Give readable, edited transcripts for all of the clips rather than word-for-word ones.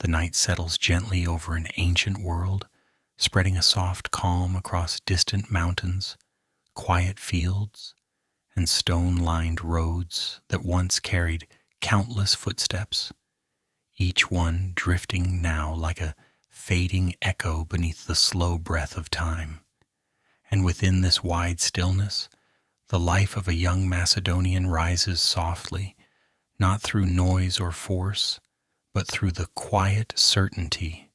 The night settles gently over an ancient world, spreading a soft calm across distant mountains, quiet fields, and stone-lined roads that once carried countless footsteps, each one drifting now like a fading echo beneath the slow breath of time. And within this wide stillness, the life of a young Macedonian rises softly, not through noise or force, but through the quiet certainty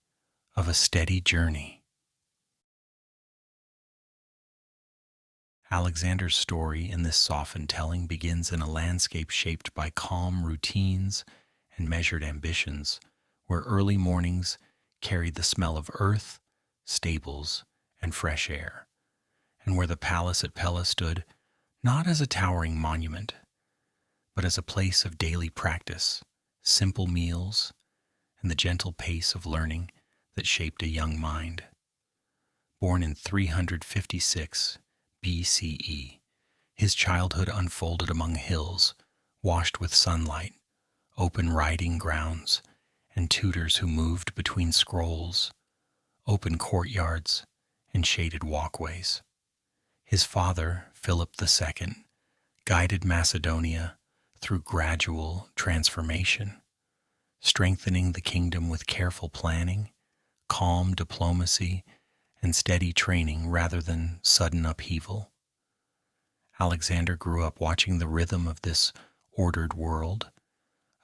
of a steady journey. Alexander's story in this softened telling begins in a landscape shaped by calm routines and measured ambitions, where early mornings carried the smell of earth, stables, and fresh air, and where the palace at Pella stood not as a towering monument, but as a place of daily practice, simple meals, and the gentle pace of learning that shaped a young mind. Born in 356 BCE, his childhood unfolded among hills, washed with sunlight, open riding grounds, and tutors who moved between scrolls, open courtyards, and shaded walkways. His father, Philip II, guided Macedonia through gradual transformation, strengthening the kingdom with careful planning, calm diplomacy, and steady training rather than sudden upheaval. Alexander grew up watching the rhythm of this ordered world,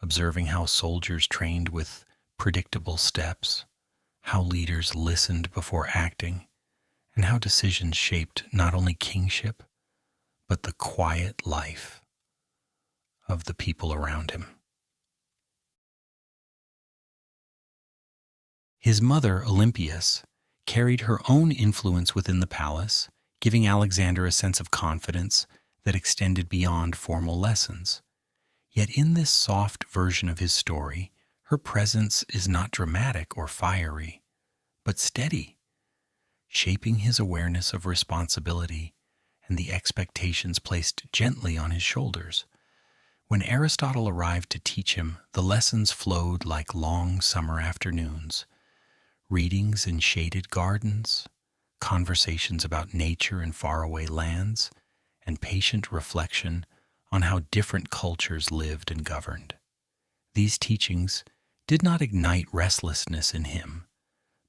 observing how soldiers trained with predictable steps, how leaders listened before acting, and how decisions shaped not only kingship, but the quiet life of the people around him. His mother, Olympias, carried her own influence within the palace, giving Alexander a sense of confidence that extended beyond formal lessons. Yet in this soft version of his story, her presence is not dramatic or fiery, but steady, shaping his awareness of responsibility and the expectations placed gently on his shoulders. When Aristotle arrived to teach him, the lessons flowed like long summer afternoons, readings in shaded gardens, conversations about nature in faraway lands, and patient reflection on how different cultures lived and governed. These teachings did not ignite restlessness in him,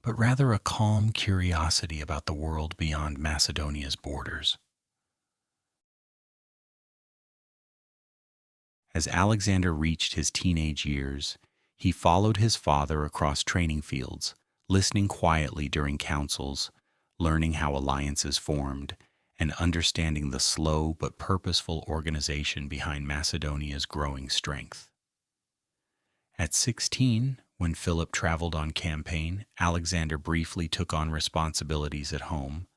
but rather a calm curiosity about the world beyond Macedonia's borders. As Alexander reached his teenage years, he followed his father across training fields, listening quietly during councils, learning how alliances formed, and understanding the slow but purposeful organization behind Macedonia's growing strength. At 16, when Philip traveled on campaign, Alexander briefly took on responsibilities at home,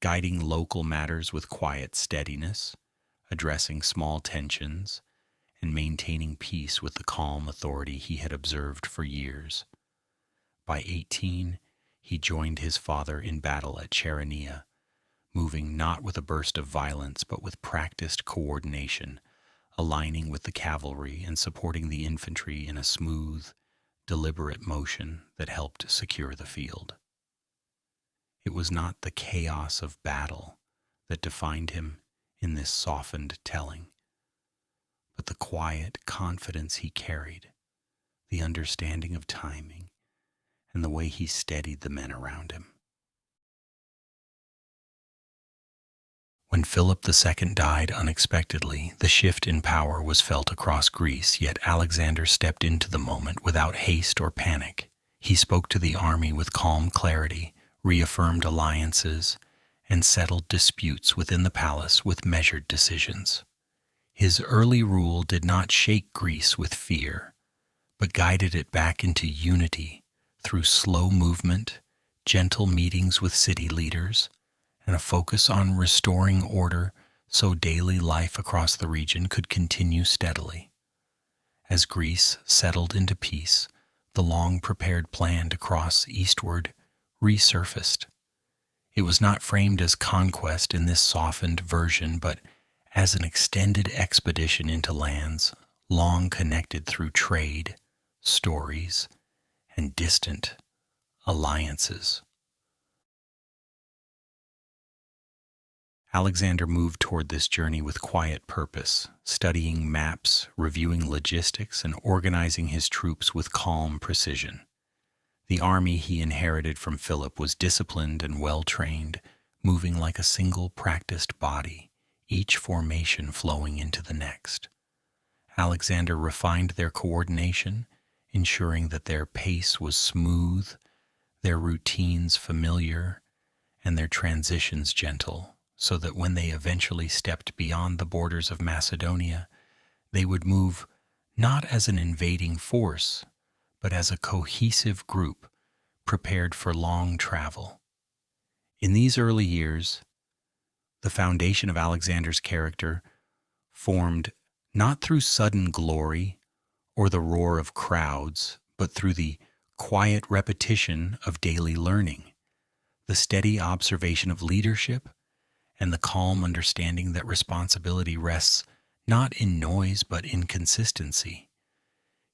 guiding local matters with quiet steadiness, addressing small tensions, and maintaining peace with the calm authority he had observed for years. By 18, he joined his father in battle at Chaeronea, moving not with a burst of violence but with practiced coordination, aligning with the cavalry and supporting the infantry in a smooth, deliberate motion that helped secure the field. It was not the chaos of battle that defined him in this softened telling, but the quiet confidence he carried, the understanding of timing, and the way he steadied the men around him. When Philip II died unexpectedly, the shift in power was felt across Greece, yet Alexander stepped into the moment without haste or panic. He spoke to the army with calm clarity, reaffirmed alliances, and settled disputes within the palace with measured decisions. His early rule did not shake Greece with fear, but guided it back into unity through slow movement, gentle meetings with city leaders, and a focus on restoring order so daily life across the region could continue steadily. As Greece settled into peace, the long-prepared plan to cross eastward resurfaced. It was not framed as conquest in this softened version, but as an extended expedition into lands long connected through trade, stories, and distant alliances. Alexander moved toward this journey with quiet purpose, studying maps, reviewing logistics, and organizing his troops with calm precision. The army he inherited from Philip was disciplined and well-trained, moving like a single practiced body, each formation flowing into the next. Alexander refined their coordination, ensuring that their pace was smooth, their routines familiar, and their transitions gentle, so that when they eventually stepped beyond the borders of Macedonia, they would move not as an invading force, but as a cohesive group prepared for long travel. In these early years, the foundation of Alexander's character formed not through sudden glory or the roar of crowds, but through the quiet repetition of daily learning, the steady observation of leadership, and the calm understanding that responsibility rests not in noise but in consistency.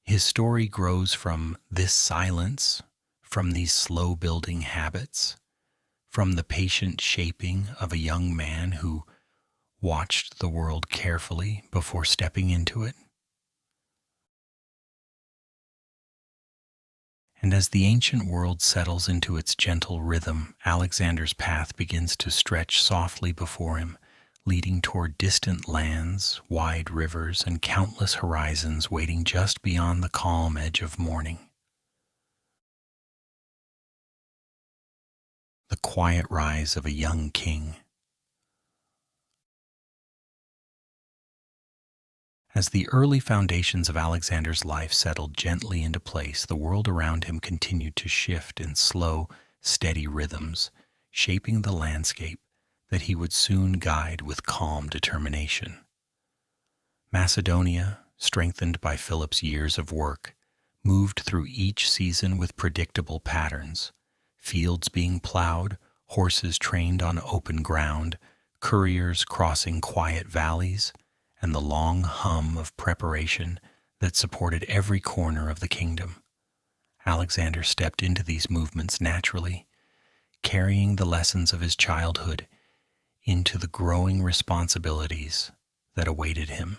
His story grows from this silence, from these slow building habits, from the patient shaping of a young man who watched the world carefully before stepping into it. And as the ancient world settles into its gentle rhythm, Alexander's path begins to stretch softly before him, leading toward distant lands, wide rivers, and countless horizons waiting just beyond the calm edge of morning. The quiet rise of a young king. As the early foundations of Alexander's life settled gently into place, the world around him continued to shift in slow, steady rhythms, shaping the landscape that he would soon guide with calm determination. Macedonia, strengthened by Philip's years of work, moved through each season with predictable patterns, fields being plowed, horses trained on open ground, couriers crossing quiet valleys, and the long hum of preparation that supported every corner of the kingdom. Alexander stepped into these movements naturally, carrying the lessons of his childhood into the growing responsibilities that awaited him,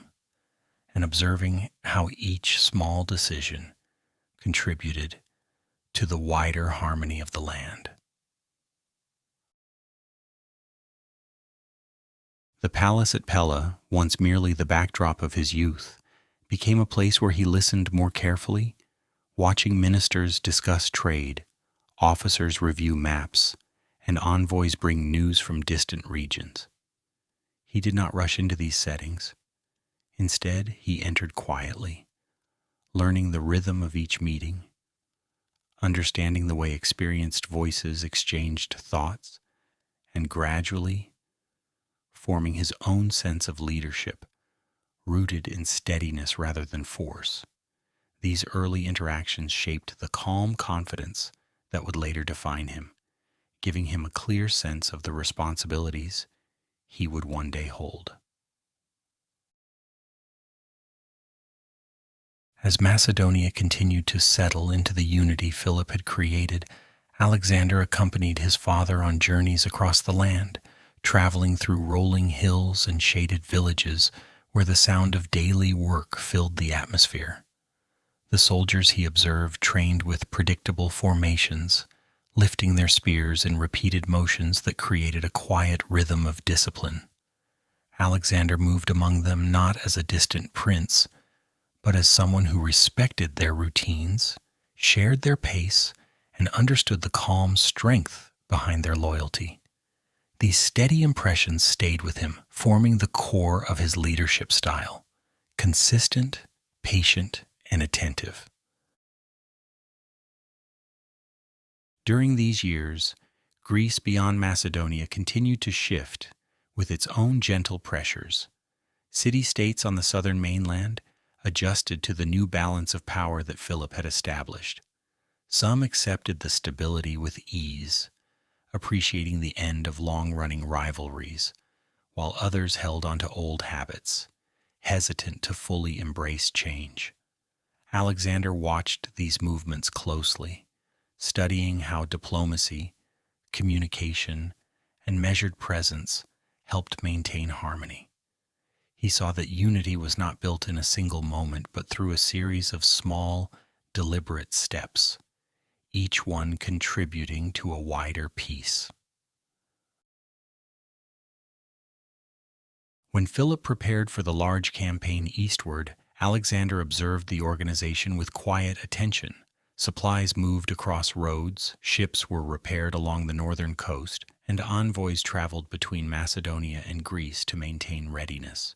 and observing how each small decision contributed to the wider harmony of the land. The palace at Pella, once merely the backdrop of his youth, became a place where he listened more carefully, watching ministers discuss trade, officers review maps, and envoys bring news from distant regions. He did not rush into these settings. Instead, he entered quietly, learning the rhythm of each meeting, understanding the way experienced voices exchanged thoughts, and gradually forming his own sense of leadership, rooted in steadiness rather than force. These early interactions shaped the calm confidence that would later define him, giving him a clear sense of the responsibilities he would one day hold. As Macedonia continued to settle into the unity Philip had created, Alexander accompanied his father on journeys across the land, traveling through rolling hills and shaded villages where the sound of daily work filled the atmosphere. The soldiers he observed trained with predictable formations, lifting their spears in repeated motions that created a quiet rhythm of discipline. Alexander moved among them not as a distant prince, but as someone who respected their routines, shared their pace, and understood the calm strength behind their loyalty. These steady impressions stayed with him, forming the core of his leadership style: consistent, patient, and attentive. During these years, Greece beyond Macedonia continued to shift with its own gentle pressures. City-states on the southern mainland adjusted to the new balance of power that Philip had established. Some accepted the stability with ease, appreciating the end of long-running rivalries, while others held onto old habits, hesitant to fully embrace change. Alexander watched these movements closely, studying how diplomacy, communication, and measured presence helped maintain harmony. He saw that unity was not built in a single moment, but through a series of small, deliberate steps, each one contributing to a wider peace. When Philip prepared for the large campaign eastward, Alexander observed the organization with quiet attention. Supplies moved across roads, ships were repaired along the northern coast, and envoys traveled between Macedonia and Greece to maintain readiness.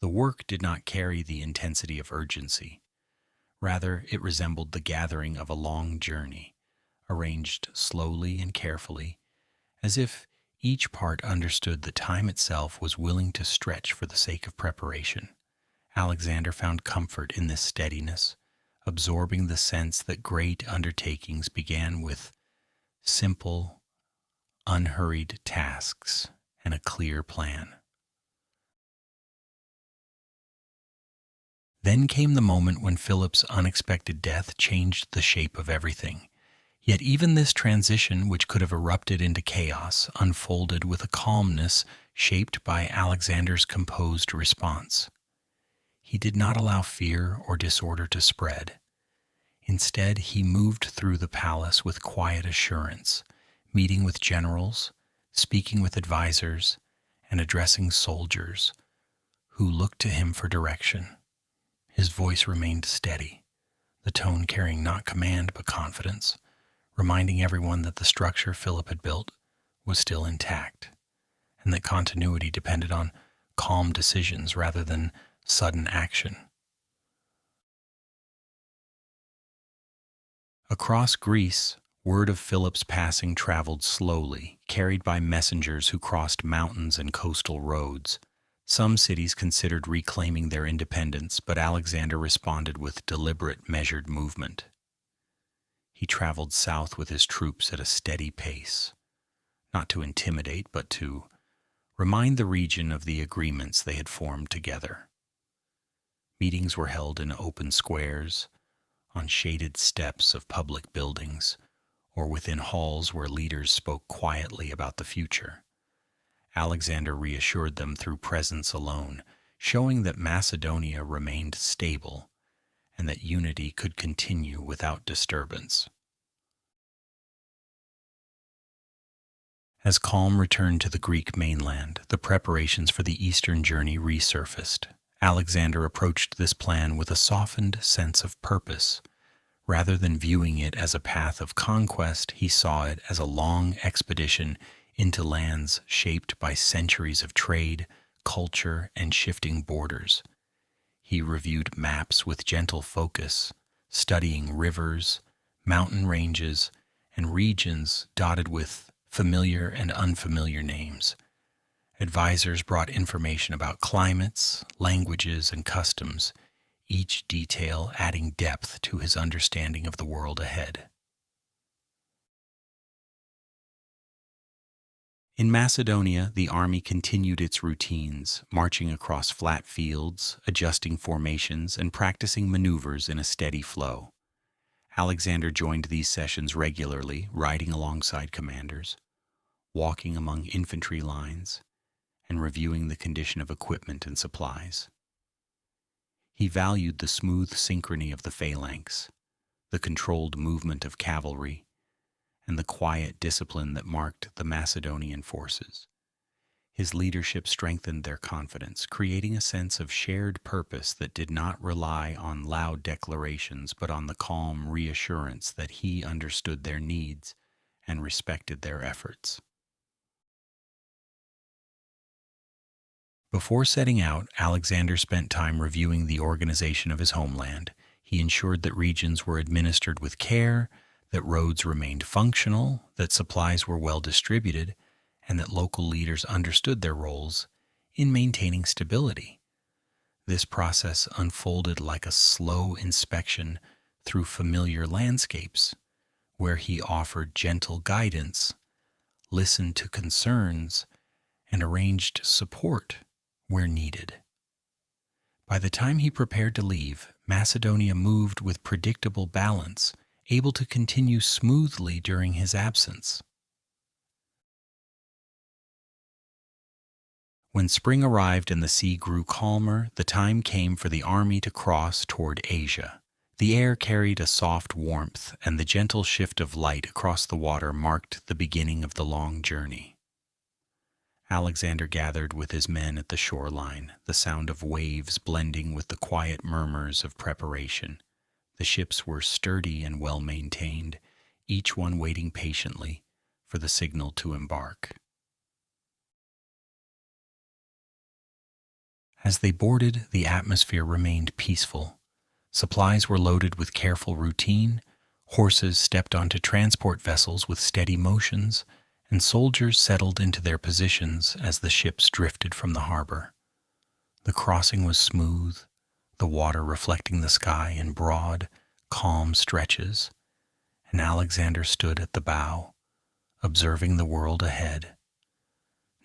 The work did not carry the intensity of urgency. Rather, it resembled the gathering of a long journey, arranged slowly and carefully, as if each part understood that time itself was willing to stretch for the sake of preparation. Alexander found comfort in this steadiness, absorbing the sense that great undertakings began with simple, unhurried tasks and a clear plan. Then came the moment when Philip's unexpected death changed the shape of everything. Yet even this transition, which could have erupted into chaos, unfolded with a calmness shaped by Alexander's composed response. He did not allow fear or disorder to spread. Instead, he moved through the palace with quiet assurance, meeting with generals, speaking with advisors, and addressing soldiers who looked to him for direction. His voice remained steady, the tone carrying not command but confidence, reminding everyone that the structure Philip had built was still intact, and that continuity depended on calm decisions rather than sudden action. Across Greece, word of Philip's passing traveled slowly, carried by messengers who crossed mountains and coastal roads. Some cities considered reclaiming their independence, but Alexander responded with deliberate, measured movement. He traveled south with his troops at a steady pace, not to intimidate, but to remind the region of the agreements they had formed together. Meetings were held in open squares, on shaded steps of public buildings, or within halls where leaders spoke quietly about the future. Alexander reassured them through presence alone, showing that Macedonia remained stable and that unity could continue without disturbance. As calm returned to the Greek mainland, the preparations for the eastern journey resurfaced. Alexander approached this plan with a softened sense of purpose. Rather than viewing it as a path of conquest, he saw it as a long expedition into lands shaped by centuries of trade, culture, and shifting borders. He reviewed maps with gentle focus, studying rivers, mountain ranges, and regions dotted with familiar and unfamiliar names. Advisors brought information about climates, languages, and customs, each detail adding depth to his understanding of the world ahead. In Macedonia, the army continued its routines, marching across flat fields, adjusting formations, and practicing maneuvers in a steady flow. Alexander joined these sessions regularly, riding alongside commanders, walking among infantry lines, and reviewing the condition of equipment and supplies. He valued the smooth synchrony of the phalanx, the controlled movement of cavalry, and the quiet discipline that marked the Macedonian forces. His leadership strengthened their confidence, creating a sense of shared purpose that did not rely on loud declarations but on the calm reassurance that he understood their needs and respected their efforts. Before setting out, Alexander spent time reviewing the organization of his homeland. He ensured that regions were administered with care, that roads remained functional, that supplies were well distributed, and that local leaders understood their roles in maintaining stability. This process unfolded like a slow inspection through familiar landscapes, where he offered gentle guidance, listened to concerns, and arranged support where needed. By the time he prepared to leave, Macedonia moved with predictable balance, able to continue smoothly during his absence. When spring arrived and the sea grew calmer, the time came for the army to cross toward Asia. The air carried a soft warmth, and the gentle shift of light across the water marked the beginning of the long journey. Alexander gathered with his men at the shoreline, the sound of waves blending with the quiet murmurs of preparation. The ships were sturdy and well maintained, each one waiting patiently for the signal to embark. As they boarded, the atmosphere remained peaceful. Supplies were loaded with careful routine, horses stepped onto transport vessels with steady motions, and soldiers settled into their positions as the ships drifted from the harbor. The crossing was smooth, the water reflecting the sky in broad, calm stretches, and Alexander stood at the bow, observing the world ahead,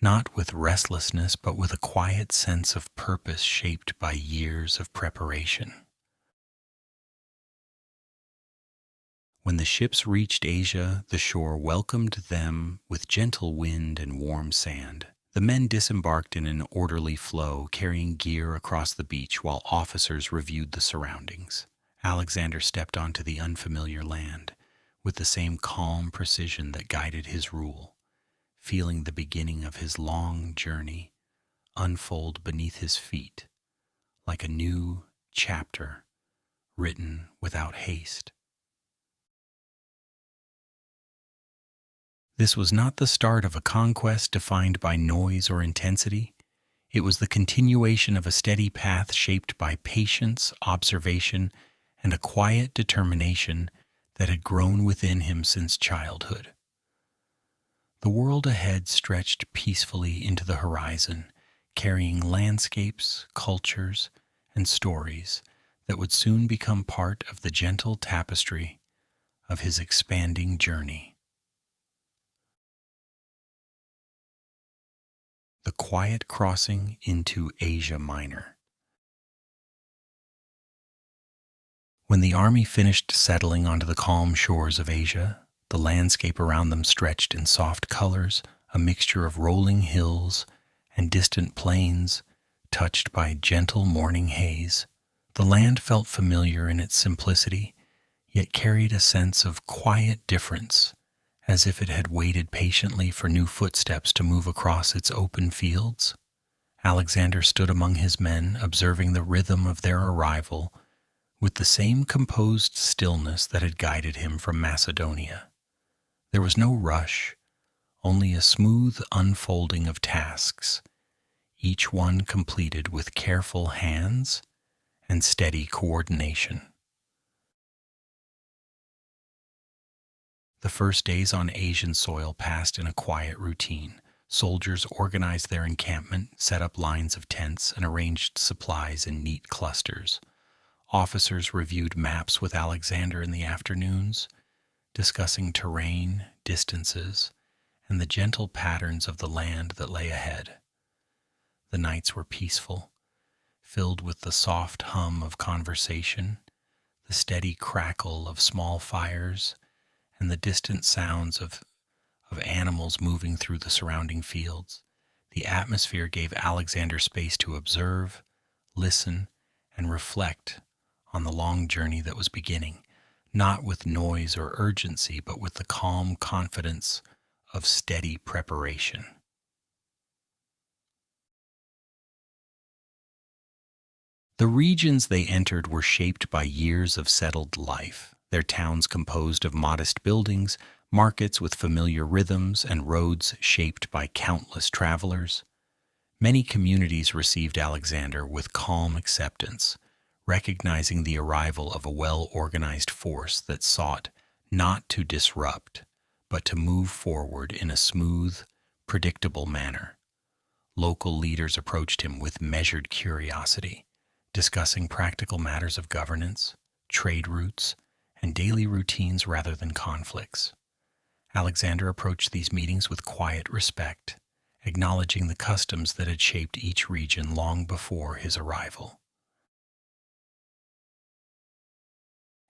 not with restlessness but with a quiet sense of purpose shaped by years of preparation. When the ships reached Asia, the shore welcomed them with gentle wind and warm sand. The men disembarked in an orderly flow, carrying gear across the beach while officers reviewed the surroundings. Alexander stepped onto the unfamiliar land with the same calm precision that guided his rule, feeling the beginning of his long journey unfold beneath his feet like a new chapter written without haste. This was not the start of a conquest defined by noise or intensity. It was the continuation of a steady path shaped by patience, observation, and a quiet determination that had grown within him since childhood. The world ahead stretched peacefully into the horizon, carrying landscapes, cultures, and stories that would soon become part of the gentle tapestry of his expanding journey. The quiet crossing into Asia Minor. When the army finished settling onto the calm shores of Asia, the landscape around them stretched in soft colors, a mixture of rolling hills and distant plains touched by gentle morning haze. The land felt familiar in its simplicity, yet carried a sense of quiet difference, as if it had waited patiently for new footsteps to move across its open fields. Alexander stood among his men, observing the rhythm of their arrival with the same composed stillness that had guided him from Macedonia. There was no rush, only a smooth unfolding of tasks, each one completed with careful hands and steady coordination. The first days on Asian soil passed in a quiet routine. Soldiers organized their encampment, set up lines of tents, and arranged supplies in neat clusters. Officers reviewed maps with Alexander in the afternoons, discussing terrain, distances, and the gentle patterns of the land that lay ahead. The nights were peaceful, filled with the soft hum of conversation, the steady crackle of small fires, and the distant sounds of animals moving through the surrounding fields. The atmosphere gave Alexander space to observe, listen, and reflect on the long journey that was beginning, not with noise or urgency, but with the calm confidence of steady preparation. The regions they entered were shaped by years of settled life, their towns composed of modest buildings, markets with familiar rhythms, and roads shaped by countless travelers. Many communities received Alexander with calm acceptance, recognizing the arrival of a well-organized force that sought not to disrupt, but to move forward in a smooth, predictable manner. Local leaders approached him with measured curiosity, discussing practical matters of governance, trade routes, and daily routines rather than conflicts. Alexander approached these meetings with quiet respect, acknowledging the customs that had shaped each region long before his arrival.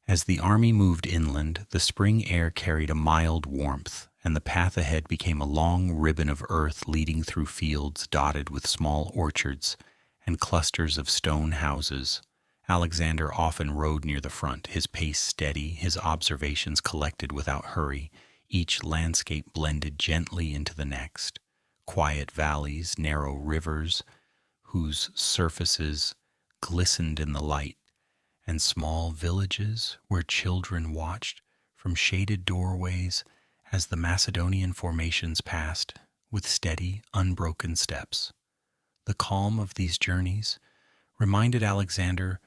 As the army moved inland, the spring air carried a mild warmth, and the path ahead became a long ribbon of earth leading through fields dotted with small orchards and clusters of stone houses. Alexander often rode near the front, his pace steady, his observations collected without hurry, each landscape blended gently into the next. Quiet valleys, narrow rivers, whose surfaces glistened in the light, and small villages where children watched from shaded doorways as the Macedonian formations passed with steady, unbroken steps. The calm of these journeys reminded Alexander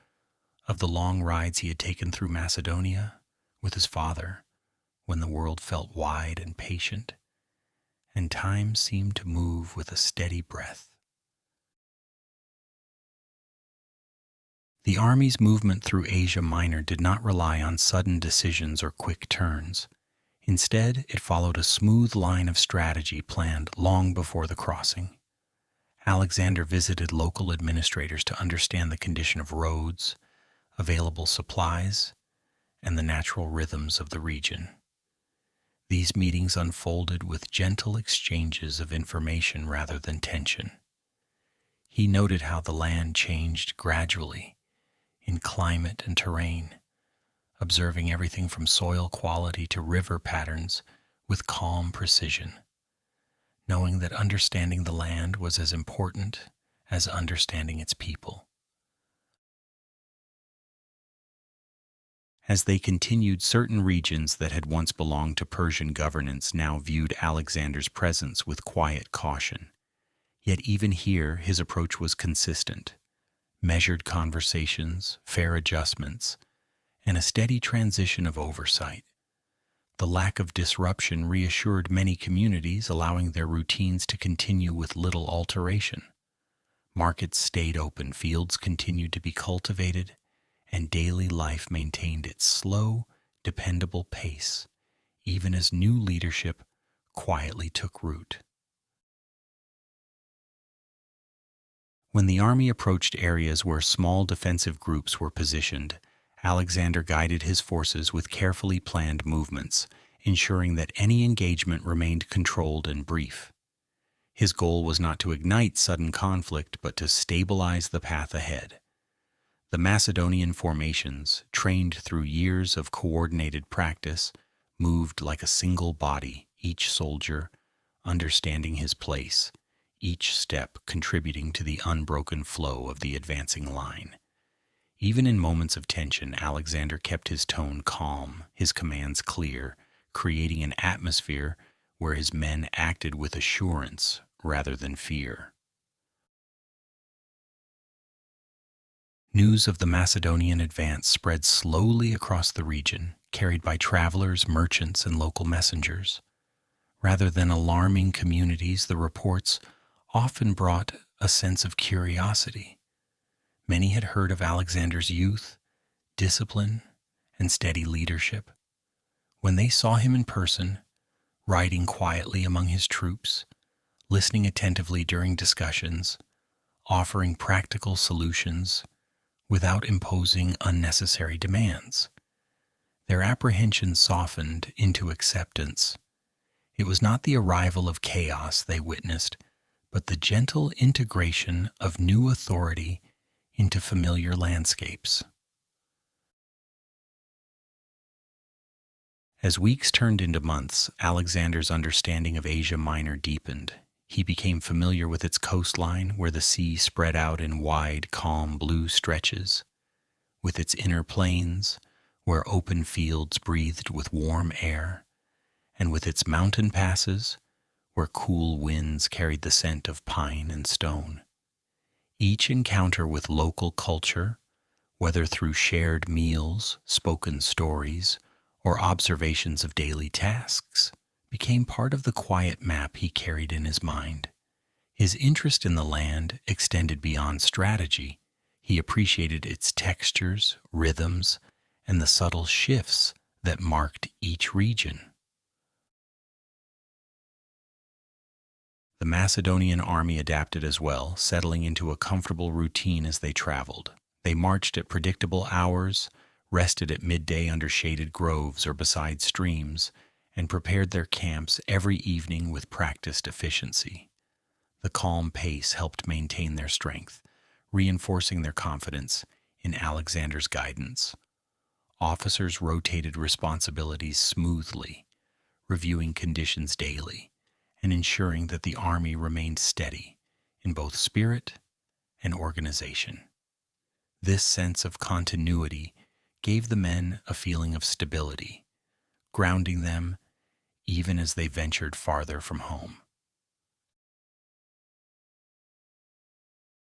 of the long rides he had taken through Macedonia with his father, when the world felt wide and patient, and time seemed to move with a steady breath. The army's movement through Asia Minor did not rely on sudden decisions or quick turns. Instead, it followed a smooth line of strategy planned long before the crossing. Alexander visited local administrators to understand the condition of roads, available supplies, and the natural rhythms of the region. These meetings unfolded with gentle exchanges of information rather than tension. He noted how the land changed gradually in climate and terrain, observing everything from soil quality to river patterns with calm precision, knowing that understanding the land was as important as understanding its people. As they continued, certain regions that had once belonged to Persian governance now viewed Alexander's presence with quiet caution. Yet even here his approach was consistent: measured conversations, fair adjustments, and a steady transition of oversight. The lack of disruption reassured many communities, allowing their routines to continue with little alteration. Markets stayed open, fields continued to be cultivated, and daily life maintained its slow, dependable pace, even as new leadership quietly took root. When the army approached areas where small defensive groups were positioned, Alexander guided his forces with carefully planned movements, ensuring that any engagement remained controlled and brief. His goal was not to ignite sudden conflict, but to stabilize the path ahead. The Macedonian formations, trained through years of coordinated practice, moved like a single body, each soldier understanding his place, each step contributing to the unbroken flow of the advancing line. Even in moments of tension, Alexander kept his tone calm, his commands clear, creating an atmosphere where his men acted with assurance rather than fear. News of the Macedonian advance spread slowly across the region, carried by travelers, merchants, and local messengers. Rather than alarming communities, the reports often brought a sense of curiosity. Many had heard of Alexander's youth, discipline, and steady leadership. When they saw him in person, riding quietly among his troops, listening attentively during discussions, offering practical solutions without imposing unnecessary demands, their apprehension softened into acceptance. It was not the arrival of chaos they witnessed, but the gentle integration of new authority into familiar landscapes. As weeks turned into months, Alexander's understanding of Asia Minor deepened. He became familiar with its coastline, where the sea spread out in wide, calm blue stretches, with its inner plains, where open fields breathed with warm air, and with its mountain passes, where cool winds carried the scent of pine and stone. Each encounter with local culture, whether through shared meals, spoken stories, or observations of daily tasks, became part of the quiet map he carried in his mind. His interest in the land extended beyond strategy. He appreciated its textures, rhythms, and the subtle shifts that marked each region. The Macedonian army adapted as well, settling into a comfortable routine as they traveled. They marched at predictable hours, rested at midday under shaded groves or beside streams, and prepared their camps every evening with practiced efficiency. The calm pace helped maintain their strength, reinforcing their confidence in Alexander's guidance. Officers rotated responsibilities smoothly, reviewing conditions daily, and ensuring that the army remained steady in both spirit and organization. This sense of continuity gave the men a feeling of stability, grounding them even as they ventured farther from home.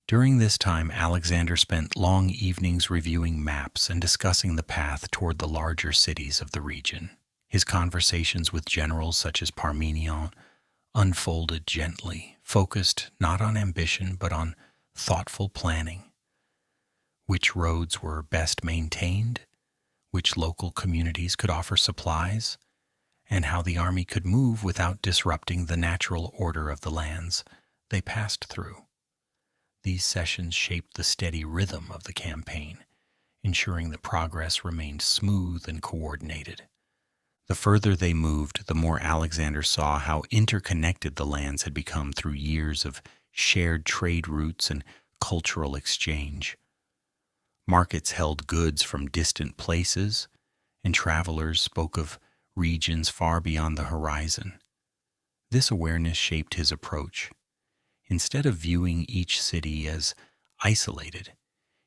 During this time, Alexander spent long evenings reviewing maps and discussing the path toward the larger cities of the region. His conversations with generals such as Parmenion unfolded gently, focused not on ambition but on thoughtful planning. Which roads were best maintained, which local communities could offer supplies, and how the army could move without disrupting the natural order of the lands they passed through. These sessions shaped the steady rhythm of the campaign, ensuring that progress remained smooth and coordinated. The further they moved, the more Alexander saw how interconnected the lands had become through years of shared trade routes and cultural exchange. Markets held goods from distant places, and travelers spoke of regions far beyond the horizon. This awareness shaped his approach. Instead of viewing each city as isolated,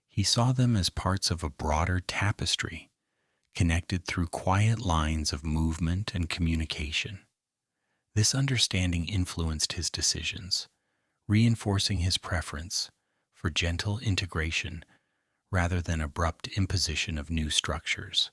he saw them as parts of a broader tapestry, connected through quiet lines of movement and communication. This understanding influenced his decisions, reinforcing his preference for gentle integration rather than abrupt imposition of new structures.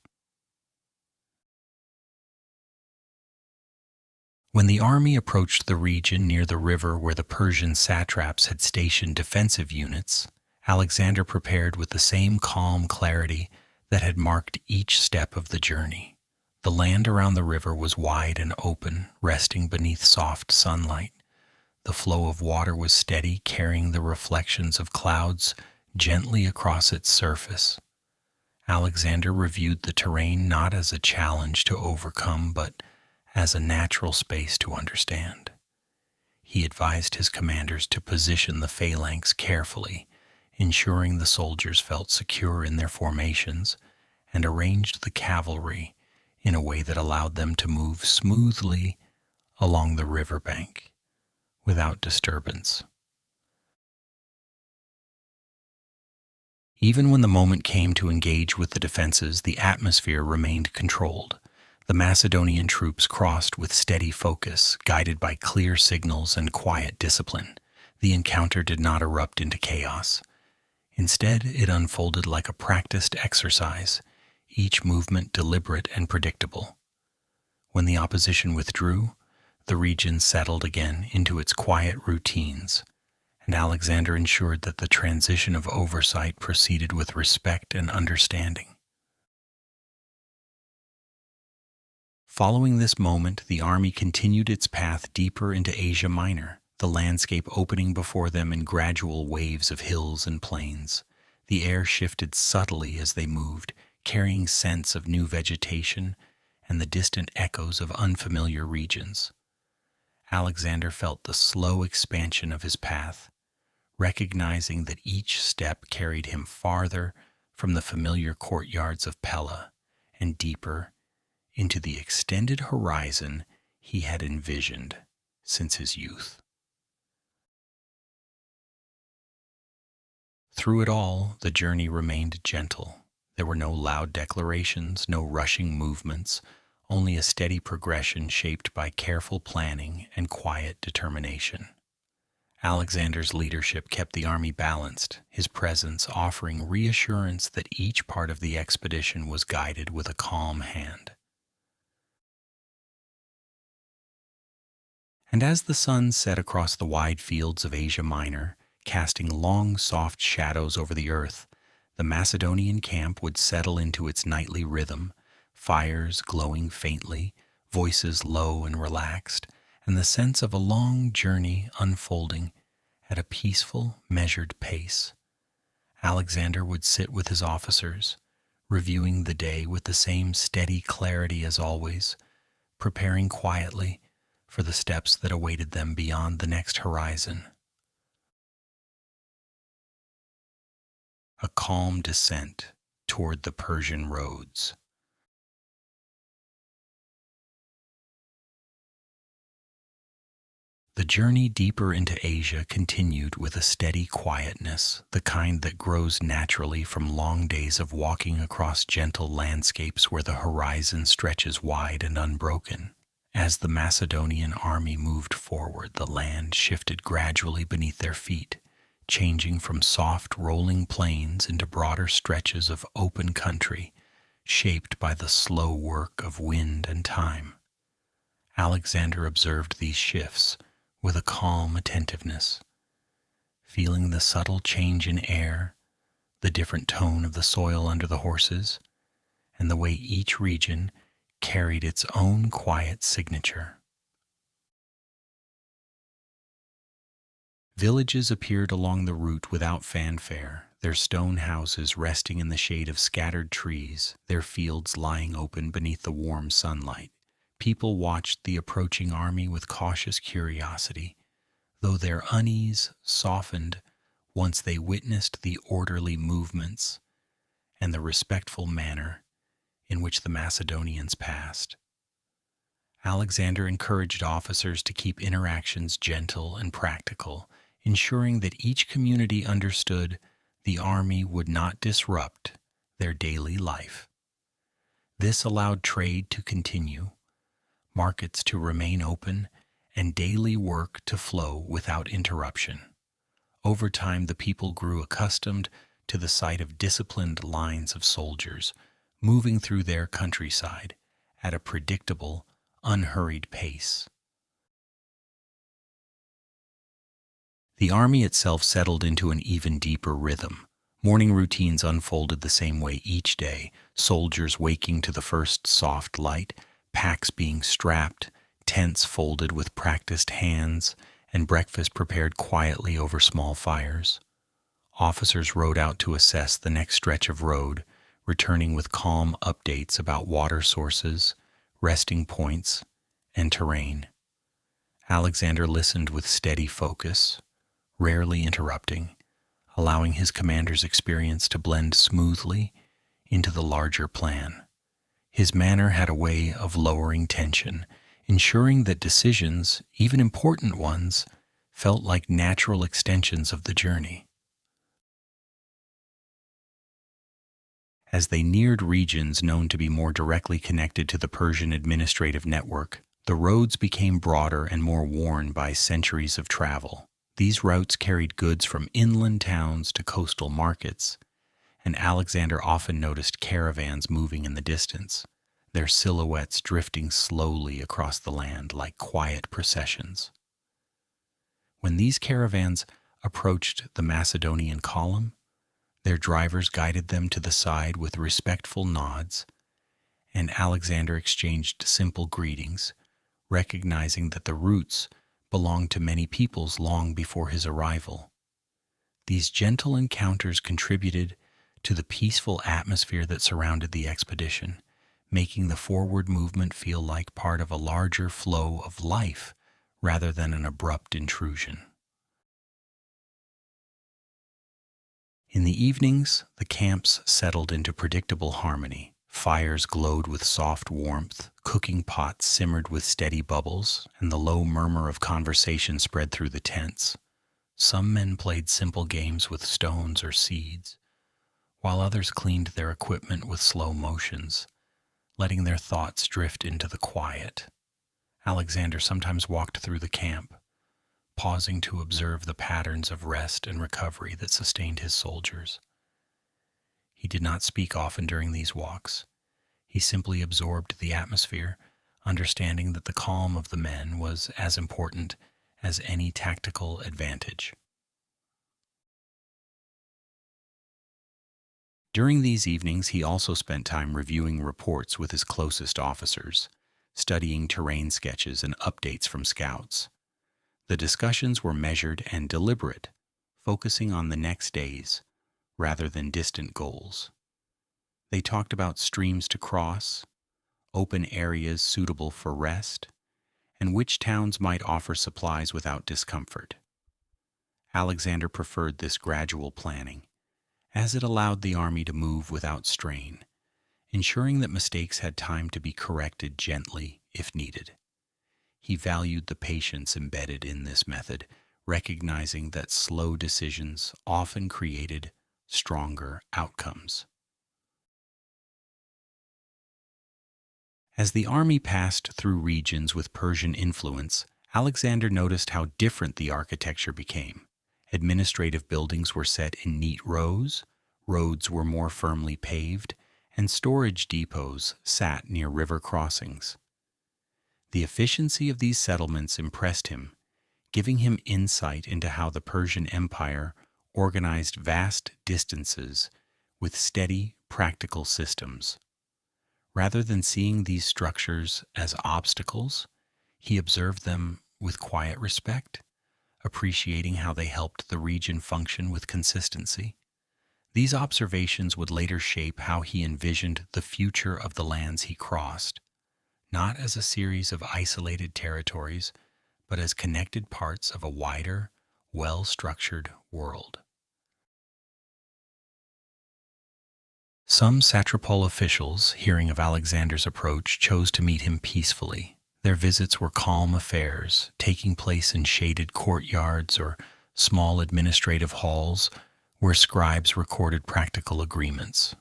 When the army approached the region near the river where the Persian satraps had stationed defensive units, Alexander prepared with the same calm clarity that had marked each step of the journey. The land around the river was wide and open, resting beneath soft sunlight. The flow of water was steady, carrying the reflections of clouds gently across its surface. Alexander reviewed the terrain not as a challenge to overcome, but as a natural space to understand. He advised his commanders to position the phalanx carefully, ensuring the soldiers felt secure in their formations, and arranged the cavalry in a way that allowed them to move smoothly along the riverbank without disturbance. Even when the moment came to engage with the defenses, the atmosphere remained controlled. The Macedonian troops crossed with steady focus, guided by clear signals and quiet discipline. The encounter did not erupt into chaos. Instead, it unfolded like a practiced exercise, each movement deliberate and predictable. When the opposition withdrew, the region settled again into its quiet routines, and Alexander ensured that the transition of oversight proceeded with respect and understanding. Following this moment, the army continued its path deeper into Asia Minor, the landscape opening before them in gradual waves of hills and plains. The air shifted subtly as they moved, carrying scents of new vegetation and the distant echoes of unfamiliar regions. Alexander felt the slow expansion of his path, recognizing that each step carried him farther from the familiar courtyards of Pella and deeper into the extended horizon he had envisioned since his youth. Through it all, the journey remained gentle. There were no loud declarations, no rushing movements, only a steady progression shaped by careful planning and quiet determination. Alexander's leadership kept the army balanced, his presence offering reassurance that each part of the expedition was guided with a calm hand. And as the sun set across the wide fields of Asia Minor, casting long, soft shadows over the earth, the Macedonian camp would settle into its nightly rhythm, fires glowing faintly, voices low and relaxed, and the sense of a long journey unfolding at a peaceful, measured pace. Alexander would sit with his officers, reviewing the day with the same steady clarity as always, preparing quietly for the steps that awaited them beyond the next horizon. A calm descent toward the Persian roads. The journey deeper into Asia continued with a steady quietness, the kind that grows naturally from long days of walking across gentle landscapes where the horizon stretches wide and unbroken. As the Macedonian army moved forward, the land shifted gradually beneath their feet, changing from soft rolling plains into broader stretches of open country, shaped by the slow work of wind and time. Alexander observed these shifts with a calm attentiveness, feeling the subtle change in air, the different tone of the soil under the horses, and the way each region carried its own quiet signature. Villages appeared along the route without fanfare, their stone houses resting in the shade of scattered trees, their fields lying open beneath the warm sunlight. People watched the approaching army with cautious curiosity, though their unease softened once they witnessed the orderly movements and the respectful manner in which the Macedonians passed. Alexander encouraged officers to keep interactions gentle and practical, ensuring that each community understood the army would not disrupt their daily life. This allowed trade to continue, markets to remain open, and daily work to flow without interruption. Over time, the people grew accustomed to the sight of disciplined lines of soldiers moving through their countryside at a predictable, unhurried pace. The army itself settled into an even deeper rhythm. Morning routines unfolded the same way each day, soldiers waking to the first soft light, packs being strapped, tents folded with practiced hands, and breakfast prepared quietly over small fires. Officers rode out to assess the next stretch of road, returning with calm updates about water sources, resting points, and terrain. Alexander listened with steady focus, rarely interrupting, allowing his commander's experience to blend smoothly into the larger plan. His manner had a way of lowering tension, ensuring that decisions, even important ones, felt like natural extensions of the journey. As they neared regions known to be more directly connected to the Persian administrative network, the roads became broader and more worn by centuries of travel. These routes carried goods from inland towns to coastal markets, and Alexander often noticed caravans moving in the distance, their silhouettes drifting slowly across the land like quiet processions. When these caravans approached the Macedonian column, their drivers guided them to the side with respectful nods, and Alexander exchanged simple greetings, recognizing that the routes belonged to many peoples long before his arrival. These gentle encounters contributed to the peaceful atmosphere that surrounded the expedition, making the forward movement feel like part of a larger flow of life rather than an abrupt intrusion. In the evenings, the camps settled into predictable harmony. Fires glowed with soft warmth, cooking pots simmered with steady bubbles, and the low murmur of conversation spread through the tents. Some men played simple games with stones or seeds, while others cleaned their equipment with slow motions, letting their thoughts drift into the quiet. Alexander sometimes walked through the camp, pausing to observe the patterns of rest and recovery that sustained his soldiers. He did not speak often during these walks. He simply absorbed the atmosphere, understanding that the calm of the men was as important as any tactical advantage. During these evenings, he also spent time reviewing reports with his closest officers, studying terrain sketches and updates from scouts. The discussions were measured and deliberate, focusing on the next days rather than distant goals. They talked about streams to cross, open areas suitable for rest, and which towns might offer supplies without discomfort. Alexander preferred this gradual planning, as it allowed the army to move without strain, ensuring that mistakes had time to be corrected gently if needed. He valued the patience embedded in this method, recognizing that slow decisions often created stronger outcomes. As the army passed through regions with Persian influence, Alexander noticed how different the architecture became. Administrative buildings were set in neat rows, roads were more firmly paved, and storage depots sat near river crossings. The efficiency of these settlements impressed him, giving him insight into how the Persian Empire organized vast distances with steady, practical systems. Rather than seeing these structures as obstacles, he observed them with quiet respect, appreciating how they helped the region function with consistency. These observations would later shape how he envisioned the future of the lands he crossed, not as a series of isolated territories, but as connected parts of a wider, well-structured world. Some satrapal officials, hearing of Alexander's approach, chose to meet him peacefully. Their visits were calm affairs, taking place in shaded courtyards or small administrative halls where scribes recorded practical agreements.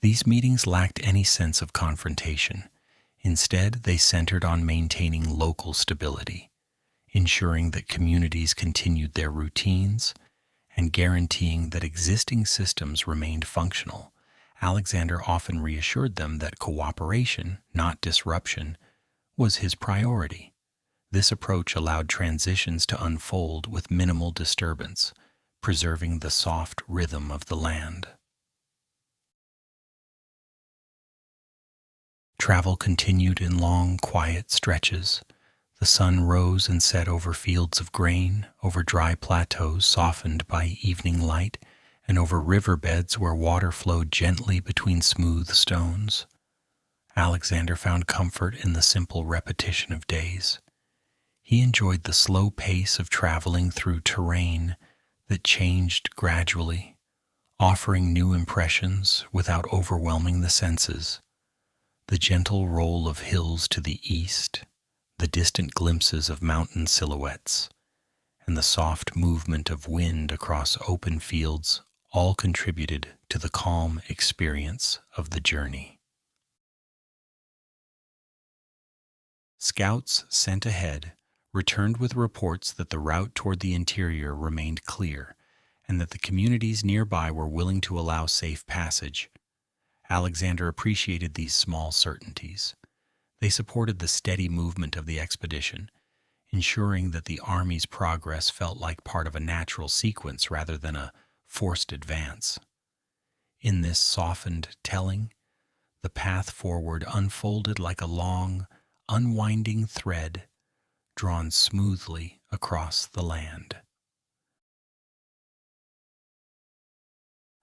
These meetings lacked any sense of confrontation. Instead, they centered on maintaining local stability, ensuring that communities continued their routines, and guaranteeing that existing systems remained functional. Alexander often reassured them that cooperation, not disruption, was his priority. This approach allowed transitions to unfold with minimal disturbance, preserving the soft rhythm of the land. Travel continued in long, quiet stretches. The sun rose and set over fields of grain, over dry plateaus softened by evening light, and over riverbeds where water flowed gently between smooth stones. Alexander found comfort in the simple repetition of days. He enjoyed the slow pace of traveling through terrain that changed gradually, offering new impressions without overwhelming the senses. The gentle roll of hills to the east, the distant glimpses of mountain silhouettes, and the soft movement of wind across open fields all contributed to the calm experience of the journey. Scouts sent ahead returned with reports that the route toward the interior remained clear and that the communities nearby were willing to allow safe passage. Alexander appreciated these small certainties. They supported the steady movement of the expedition, ensuring that the army's progress felt like part of a natural sequence rather than a forced advance. In this softened telling, the path forward unfolded like a long, unwinding thread drawn smoothly across the land.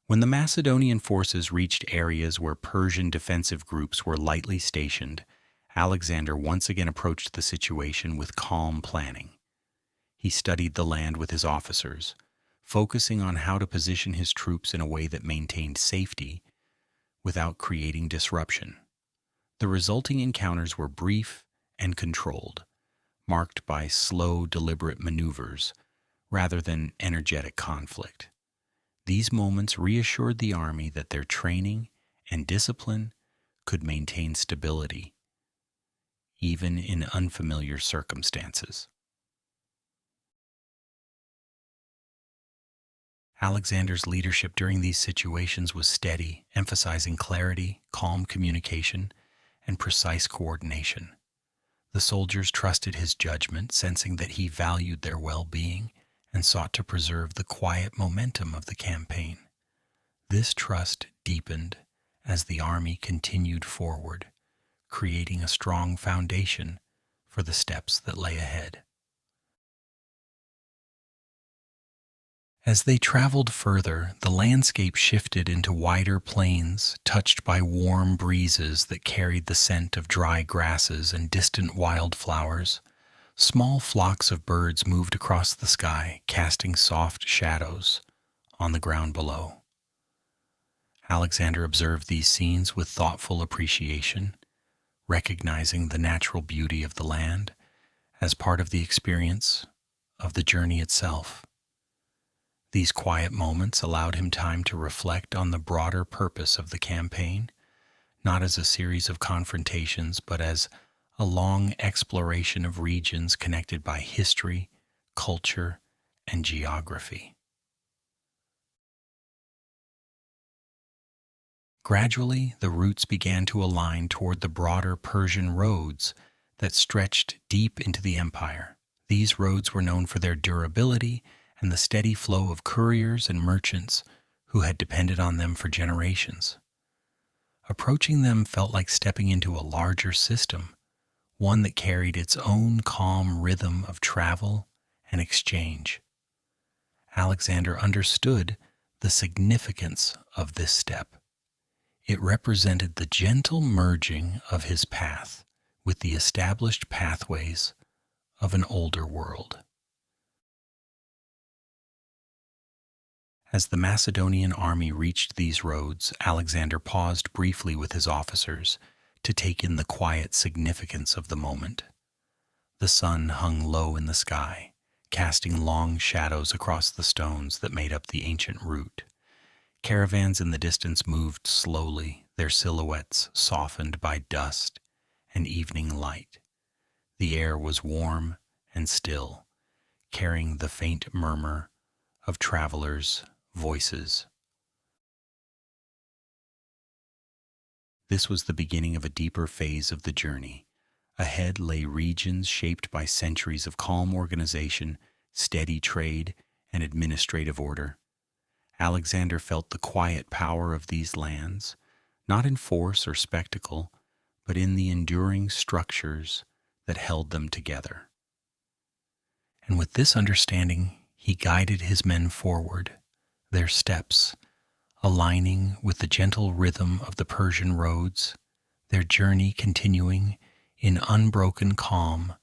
When the Macedonian forces reached areas where Persian defensive groups were lightly stationed, Alexander once again approached the situation with calm planning. He studied the land with his officers, focusing on how to position his troops in a way that maintained safety without creating disruption. The resulting encounters were brief and controlled, marked by slow, deliberate maneuvers rather than energetic conflict. These moments reassured the army that their training and discipline could maintain stability, even in unfamiliar circumstances. Alexander's leadership during these situations was steady, emphasizing clarity, calm communication, and precise coordination. The soldiers trusted his judgment, sensing that he valued their well-being and sought to preserve the quiet momentum of the campaign. This trust deepened as the army continued forward, creating a strong foundation for the steps that lay ahead. As they traveled further, the landscape shifted into wider plains, touched by warm breezes that carried the scent of dry grasses and distant wildflowers. Small flocks of birds moved across the sky, casting soft shadows on the ground below. Alexander observed these scenes with thoughtful appreciation, recognizing the natural beauty of the land as part of the experience of the journey itself. These quiet moments allowed him time to reflect on the broader purpose of the campaign, not as a series of confrontations, but as a long exploration of regions connected by history, culture, and geography. Gradually, the routes began to align toward the broader Persian roads that stretched deep into the empire. These roads were known for their durability and the steady flow of couriers and merchants who had depended on them for generations. Approaching them felt like stepping into a larger system, one that carried its own calm rhythm of travel and exchange. Alexander understood the significance of this step. It represented the gentle merging of his path with the established pathways of an older world. As the Macedonian army reached these roads, Alexander paused briefly with his officers to take in the quiet significance of the moment. The sun hung low in the sky, casting long shadows across the stones that made up the ancient route. Caravans in the distance moved slowly, their silhouettes softened by dust and evening light. The air was warm and still, carrying the faint murmur of travelers' voices. This was the beginning of a deeper phase of the journey. Ahead lay regions shaped by centuries of calm organization, steady trade, and administrative order. Alexander felt the quiet power of these lands, not in force or spectacle, but in the enduring structures that held them together. And with this understanding, he guided his men forward, their steps aligning with the gentle rhythm of the Persian roads, their journey continuing in unbroken calm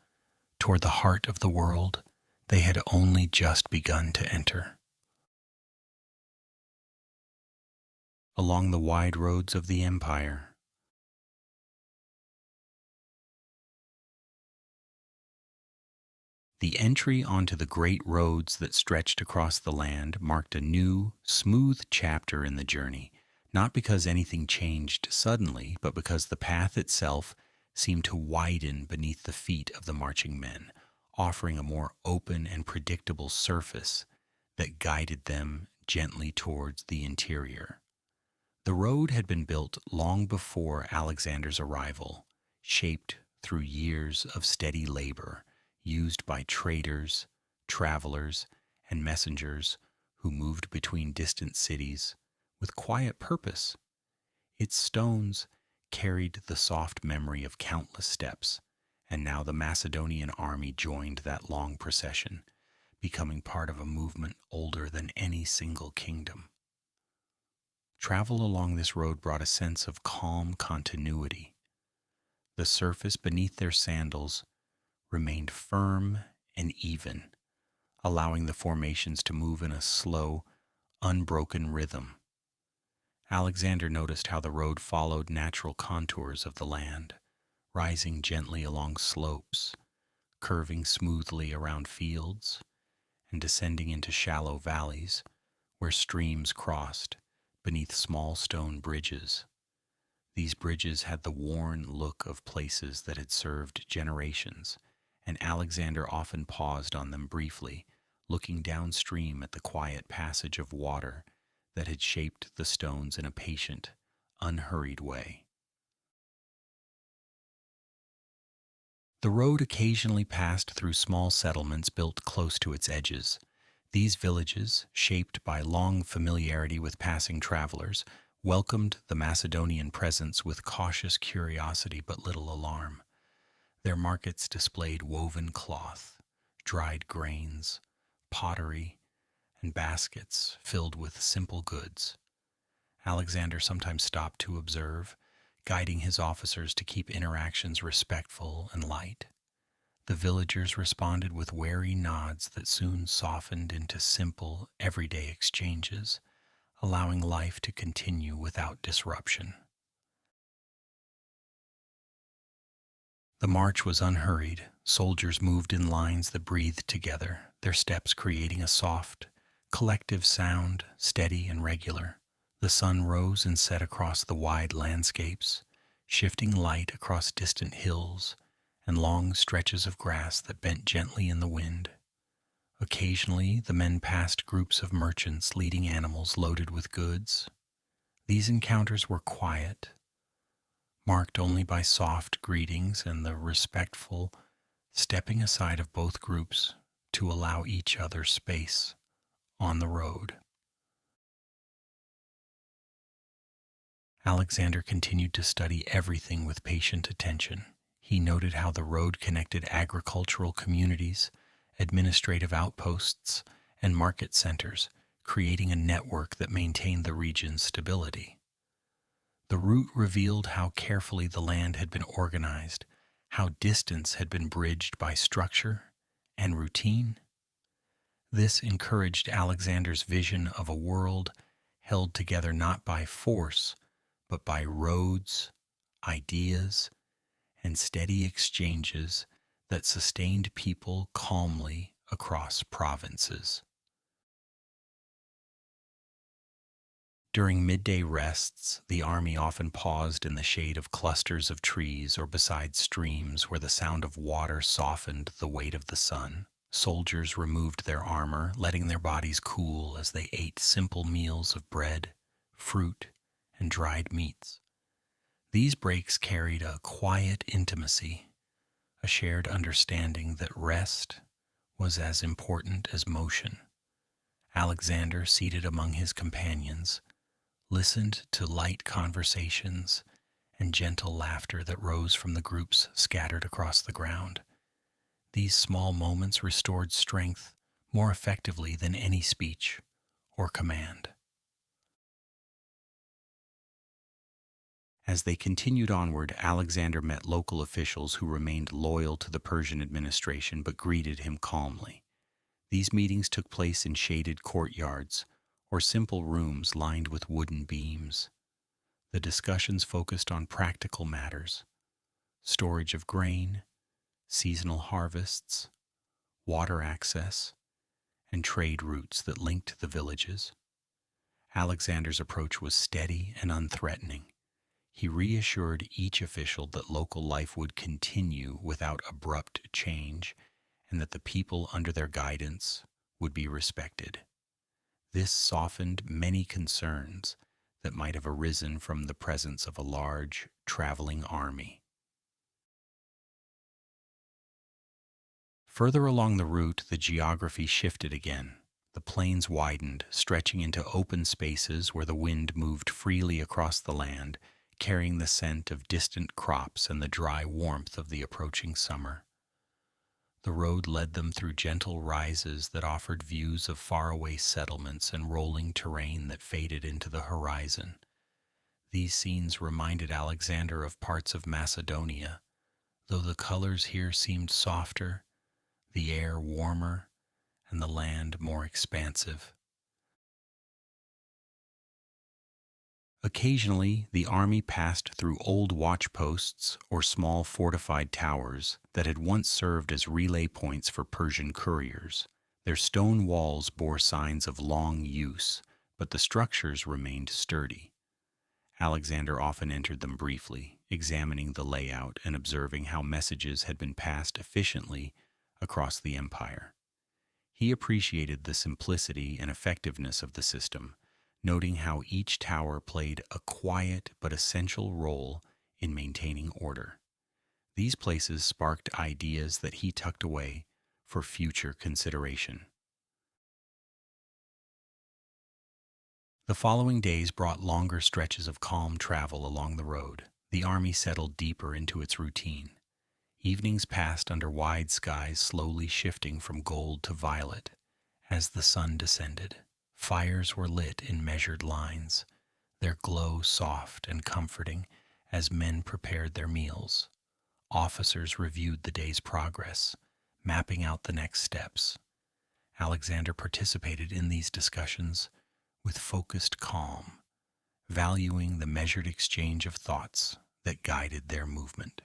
toward the heart of the world they had only just begun to enter. Along the wide roads of the empire, the entry onto the great roads that stretched across the land marked a new, smooth chapter in the journey, not because anything changed suddenly, but because the path itself seemed to widen beneath the feet of the marching men, offering a more open and predictable surface that guided them gently towards the interior. The road had been built long before Alexander's arrival, shaped through years of steady labor, used by traders, travelers, and messengers who moved between distant cities with quiet purpose. Its stones carried the soft memory of countless steps, and now the Macedonian army joined that long procession, becoming part of a movement older than any single kingdom. Travel along this road brought a sense of calm continuity. The surface beneath their sandals remained firm and even, allowing the formations to move in a slow, unbroken rhythm. Alexander noticed how the road followed natural contours of the land, rising gently along slopes, curving smoothly around fields, and descending into shallow valleys where streams crossed beneath small stone bridges. These bridges had the worn look of places that had served generations, and Alexander often paused on them briefly, looking downstream at the quiet passage of water that had shaped the stones in a patient, unhurried way. The road occasionally passed through small settlements built close to its edges. These villages, shaped by long familiarity with passing travelers, welcomed the Macedonian presence with cautious curiosity but little alarm. Their markets displayed woven cloth, dried grains, pottery, and baskets filled with simple goods. Alexander sometimes stopped to observe, guiding his officers to keep interactions respectful and light. The villagers responded with wary nods that soon softened into simple, everyday exchanges, allowing life to continue without disruption. The march was unhurried. Soldiers moved in lines that breathed together, their steps creating a soft, collective sound, steady and regular. The sun rose and set across the wide landscapes, shifting light across distant hills and long stretches of grass that bent gently in the wind. Occasionally, the men passed groups of merchants leading animals loaded with goods. These encounters were quiet, marked only by soft greetings and the respectful stepping aside of both groups to allow each other space on the road. Alexander continued to study everything with patient attention. He noted how the road connected agricultural communities, administrative outposts, and market centers, creating a network that maintained the region's stability. The route revealed how carefully the land had been organized, how distance had been bridged by structure and routine. This encouraged Alexander's vision of a world held together not by force, but by roads, ideas, and steady exchanges that sustained people calmly across provinces. During midday rests, the army often paused in the shade of clusters of trees or beside streams where the sound of water softened the weight of the sun. Soldiers removed their armor, letting their bodies cool as they ate simple meals of bread, fruit, and dried meats. These breaks carried a quiet intimacy, a shared understanding that rest was as important as motion. Alexander, seated among his companions, listened to light conversations and gentle laughter that rose from the groups scattered across the ground. These small moments restored strength more effectively than any speech or command. As they continued onward, Alexander met local officials who remained loyal to the Persian administration but greeted him calmly. These meetings took place in shaded courtyards or simple rooms lined with wooden beams. The discussions focused on practical matters: storage of grain, seasonal harvests, water access, and trade routes that linked the villages. Alexander's approach was steady and unthreatening. He reassured each official that local life would continue without abrupt change and that the people under their guidance would be respected. This softened many concerns that might have arisen from the presence of a large, traveling army. Further along the route, the geography shifted again. The plains widened, stretching into open spaces where the wind moved freely across the land, carrying the scent of distant crops and the dry warmth of the approaching summer. The road led them through gentle rises that offered views of faraway settlements and rolling terrain that faded into the horizon. These scenes reminded Alexander of parts of Macedonia, though the colors here seemed softer, the air warmer, and the land more expansive. Occasionally, the army passed through old watchposts or small fortified towers that had once served as relay points for Persian couriers. Their stone walls bore signs of long use, but the structures remained sturdy. Alexander often entered them briefly, examining the layout and observing how messages had been passed efficiently across the empire. He appreciated the simplicity and effectiveness of the system, noting how each tower played a quiet but essential role in maintaining order. These places sparked ideas that he tucked away for future consideration. The following days brought longer stretches of calm travel along the road. The army settled deeper into its routine. Evenings passed under wide skies, slowly shifting from gold to violet, As the sun descended, fires were lit in measured lines, their glow soft and comforting as men prepared their meals. Officers reviewed the day's progress, mapping out the next steps. Alexander participated in these discussions with focused calm, valuing the measured exchange of thoughts that guided their movement.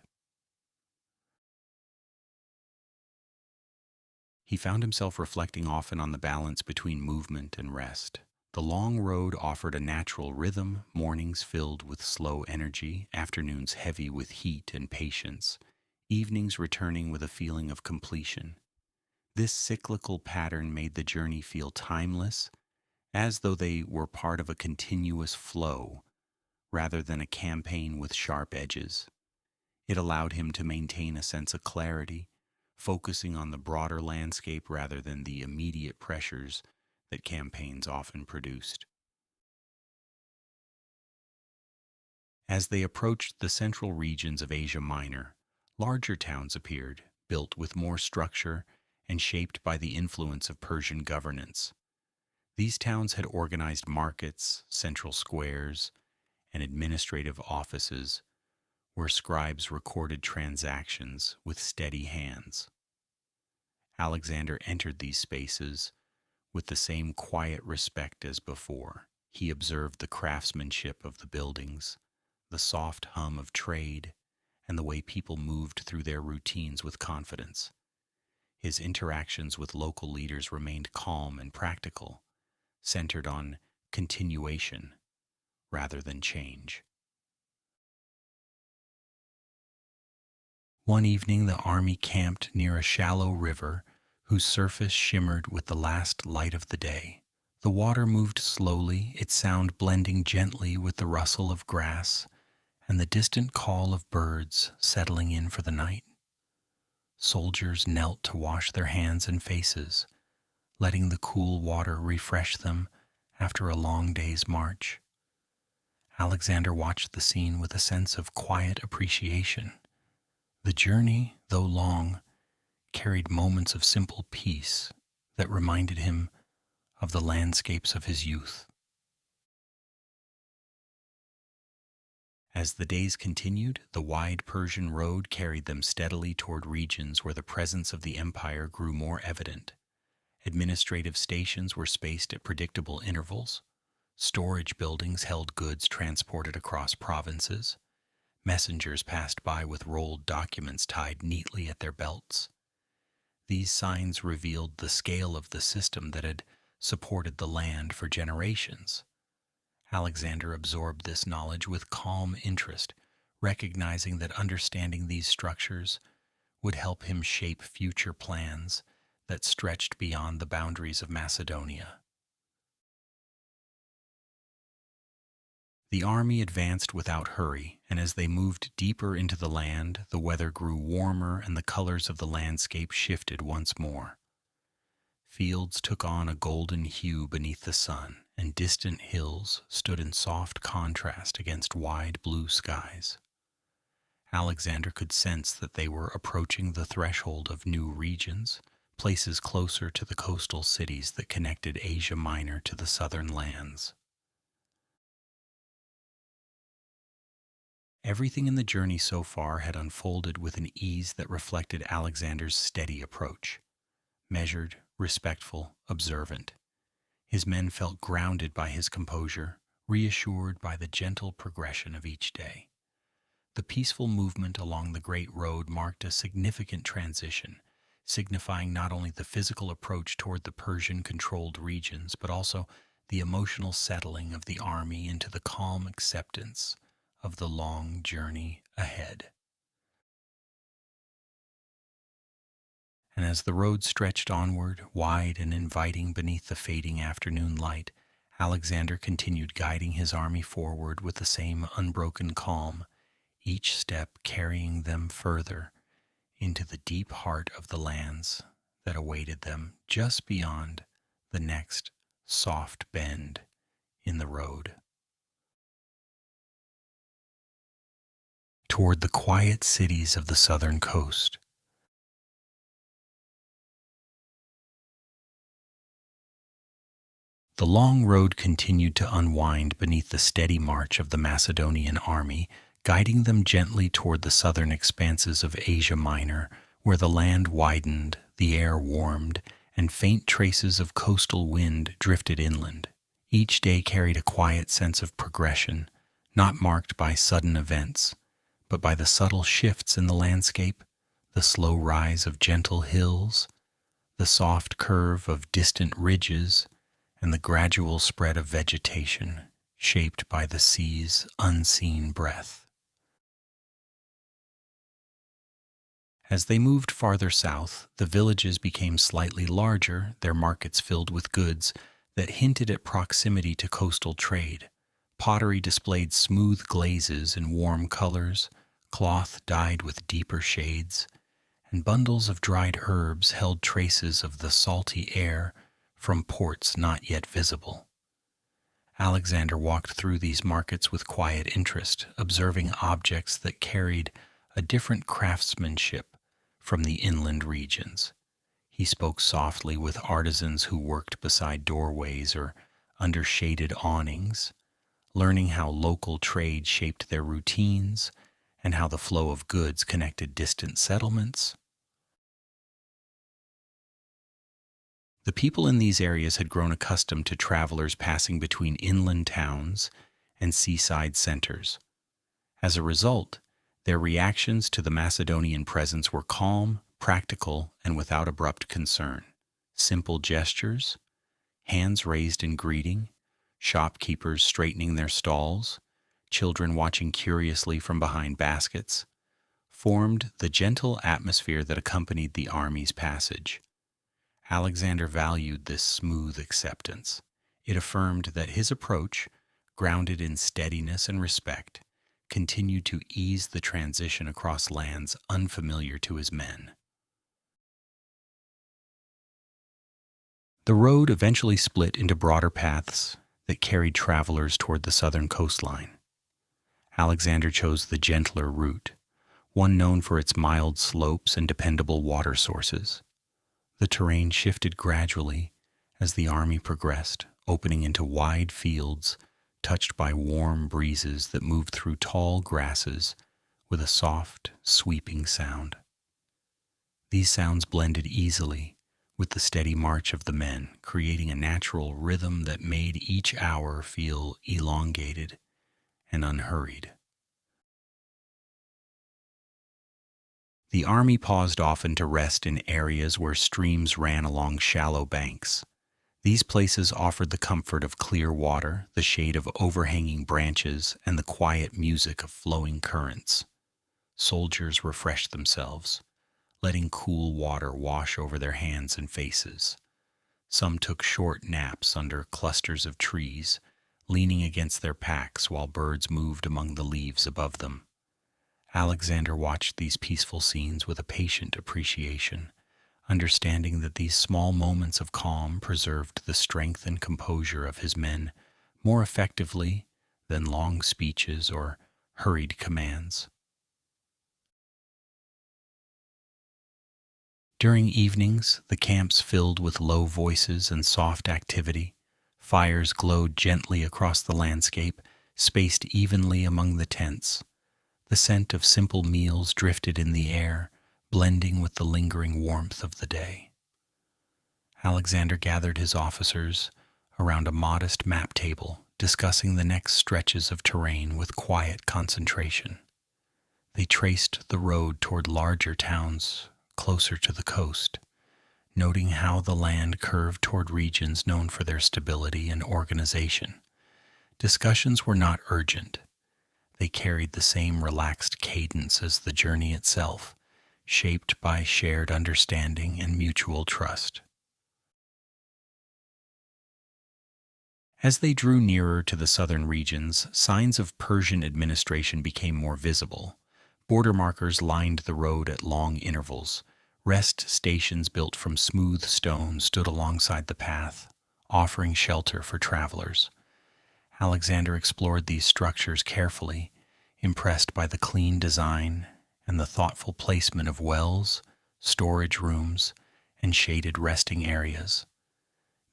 He found himself reflecting often on the balance between movement and rest. The long road offered a natural rhythm, mornings filled with slow energy, afternoons heavy with heat and patience, evenings returning with a feeling of completion. This cyclical pattern made the journey feel timeless, as though they were part of a continuous flow rather than a campaign with sharp edges. It allowed him to maintain a sense of clarity, focusing on the broader landscape rather than the immediate pressures that campaigns often produced. As they approached the central regions of Asia Minor, larger towns appeared, built with more structure and shaped by the influence of Persian governance. These towns had organized markets, central squares, and administrative offices where scribes recorded transactions with steady hands. Alexander entered these spaces with the same quiet respect as before. He observed the craftsmanship of the buildings, the soft hum of trade, and the way people moved through their routines with confidence. His interactions with local leaders remained calm and practical, centered on continuation rather than change. One evening, the army camped near a shallow river whose surface shimmered with the last light of the day. The water moved slowly, its sound blending gently with the rustle of grass and the distant call of birds settling in for the night. Soldiers knelt to wash their hands and faces, letting the cool water refresh them after a long day's march. Alexander watched the scene with a sense of quiet appreciation. The journey, though long, carried moments of simple peace that reminded him of the landscapes of his youth. As the days continued, the wide Persian road carried them steadily toward regions where the presence of the empire grew more evident. Administrative stations were spaced at predictable intervals. Storage buildings held goods transported across provinces. Messengers passed by with rolled documents tied neatly at their belts. These signs revealed the scale of the system that had supported the land for generations. Alexander absorbed this knowledge with calm interest, recognizing that understanding these structures would help him shape future plans that stretched beyond the boundaries of Macedonia. The army advanced without hurry, and as they moved deeper into the land, the weather grew warmer and the colors of the landscape shifted once more. Fields took on a golden hue beneath the sun, and distant hills stood in soft contrast against wide blue skies. Alexander could sense that they were approaching the threshold of new regions, places closer to the coastal cities that connected Asia Minor to the southern lands. Everything in the journey so far had unfolded with an ease that reflected Alexander's steady approach. Measured, respectful, observant. His men felt grounded by his composure, reassured by the gentle progression of each day. The peaceful movement along the great road marked a significant transition, signifying not only the physical approach toward the Persian-controlled regions, but also the emotional settling of the army into the calm acceptance of the long journey ahead. And as the road stretched onward, wide and inviting beneath the fading afternoon light, Alexander continued guiding his army forward with the same unbroken calm, each step carrying them further into the deep heart of the lands that awaited them just beyond the next soft bend in the road. Toward the quiet cities of the southern coast. The long road continued to unwind beneath the steady march of the Macedonian army, guiding them gently toward the southern expanses of Asia Minor, where the land widened, the air warmed, and faint traces of coastal wind drifted inland. Each day carried a quiet sense of progression, not marked by sudden events, but by the subtle shifts in the landscape, the slow rise of gentle hills, the soft curve of distant ridges, and the gradual spread of vegetation shaped by the sea's unseen breath. As they moved farther south, the villages became slightly larger, their markets filled with goods that hinted at proximity to coastal trade. Pottery displayed smooth glazes in warm colors, cloth dyed with deeper shades, and bundles of dried herbs held traces of the salty air from ports not yet visible. Alexander walked through these markets with quiet interest, observing objects that carried a different craftsmanship from the inland regions. He spoke softly with artisans who worked beside doorways or under shaded awnings, learning how local trade shaped their routines and how the flow of goods connected distant settlements. The people in these areas had grown accustomed to travelers passing between inland towns and seaside centers. As a result, their reactions to the Macedonian presence were calm, practical, and without abrupt concern. Simple gestures, hands raised in greeting, shopkeepers straightening their stalls, children watching curiously from behind baskets, formed the gentle atmosphere that accompanied the army's passage. Alexander valued this smooth acceptance. It affirmed that his approach, grounded in steadiness and respect, continued to ease the transition across lands unfamiliar to his men. The road eventually split into broader paths that carried travelers toward the southern coastline. Alexander chose the gentler route, one known for its mild slopes and dependable water sources. The terrain shifted gradually as the army progressed, opening into wide fields touched by warm breezes that moved through tall grasses with a soft, sweeping sound. These sounds blended easily with the steady march of the men, creating a natural rhythm that made each hour feel elongated and unhurried. The army paused often to rest in areas where streams ran along shallow banks. These places offered the comfort of clear water, the shade of overhanging branches, and the quiet music of flowing currents. Soldiers refreshed themselves, letting cool water wash over their hands and faces. Some took short naps under clusters of trees, leaning against their packs while birds moved among the leaves above them. Alexander watched these peaceful scenes with a patient appreciation, understanding that these small moments of calm preserved the strength and composure of his men more effectively than long speeches or hurried commands. During evenings, the camps filled with low voices and soft activity. Fires glowed gently across the landscape, spaced evenly among the tents. The scent of simple meals drifted in the air, blending with the lingering warmth of the day. Alexander gathered his officers around a modest map table, discussing the next stretches of terrain with quiet concentration. They traced the road toward larger towns closer to the coast, noting how the land curved toward regions known for their stability and organization. Discussions were not urgent. They carried the same relaxed cadence as the journey itself, shaped by shared understanding and mutual trust. As they drew nearer to the southern regions, signs of Persian administration became more visible. Border markers lined the road at long intervals. Rest stations built from smooth stone stood alongside the path, offering shelter for travelers. Alexander explored these structures carefully, impressed by the clean design and the thoughtful placement of wells, storage rooms, and shaded resting areas.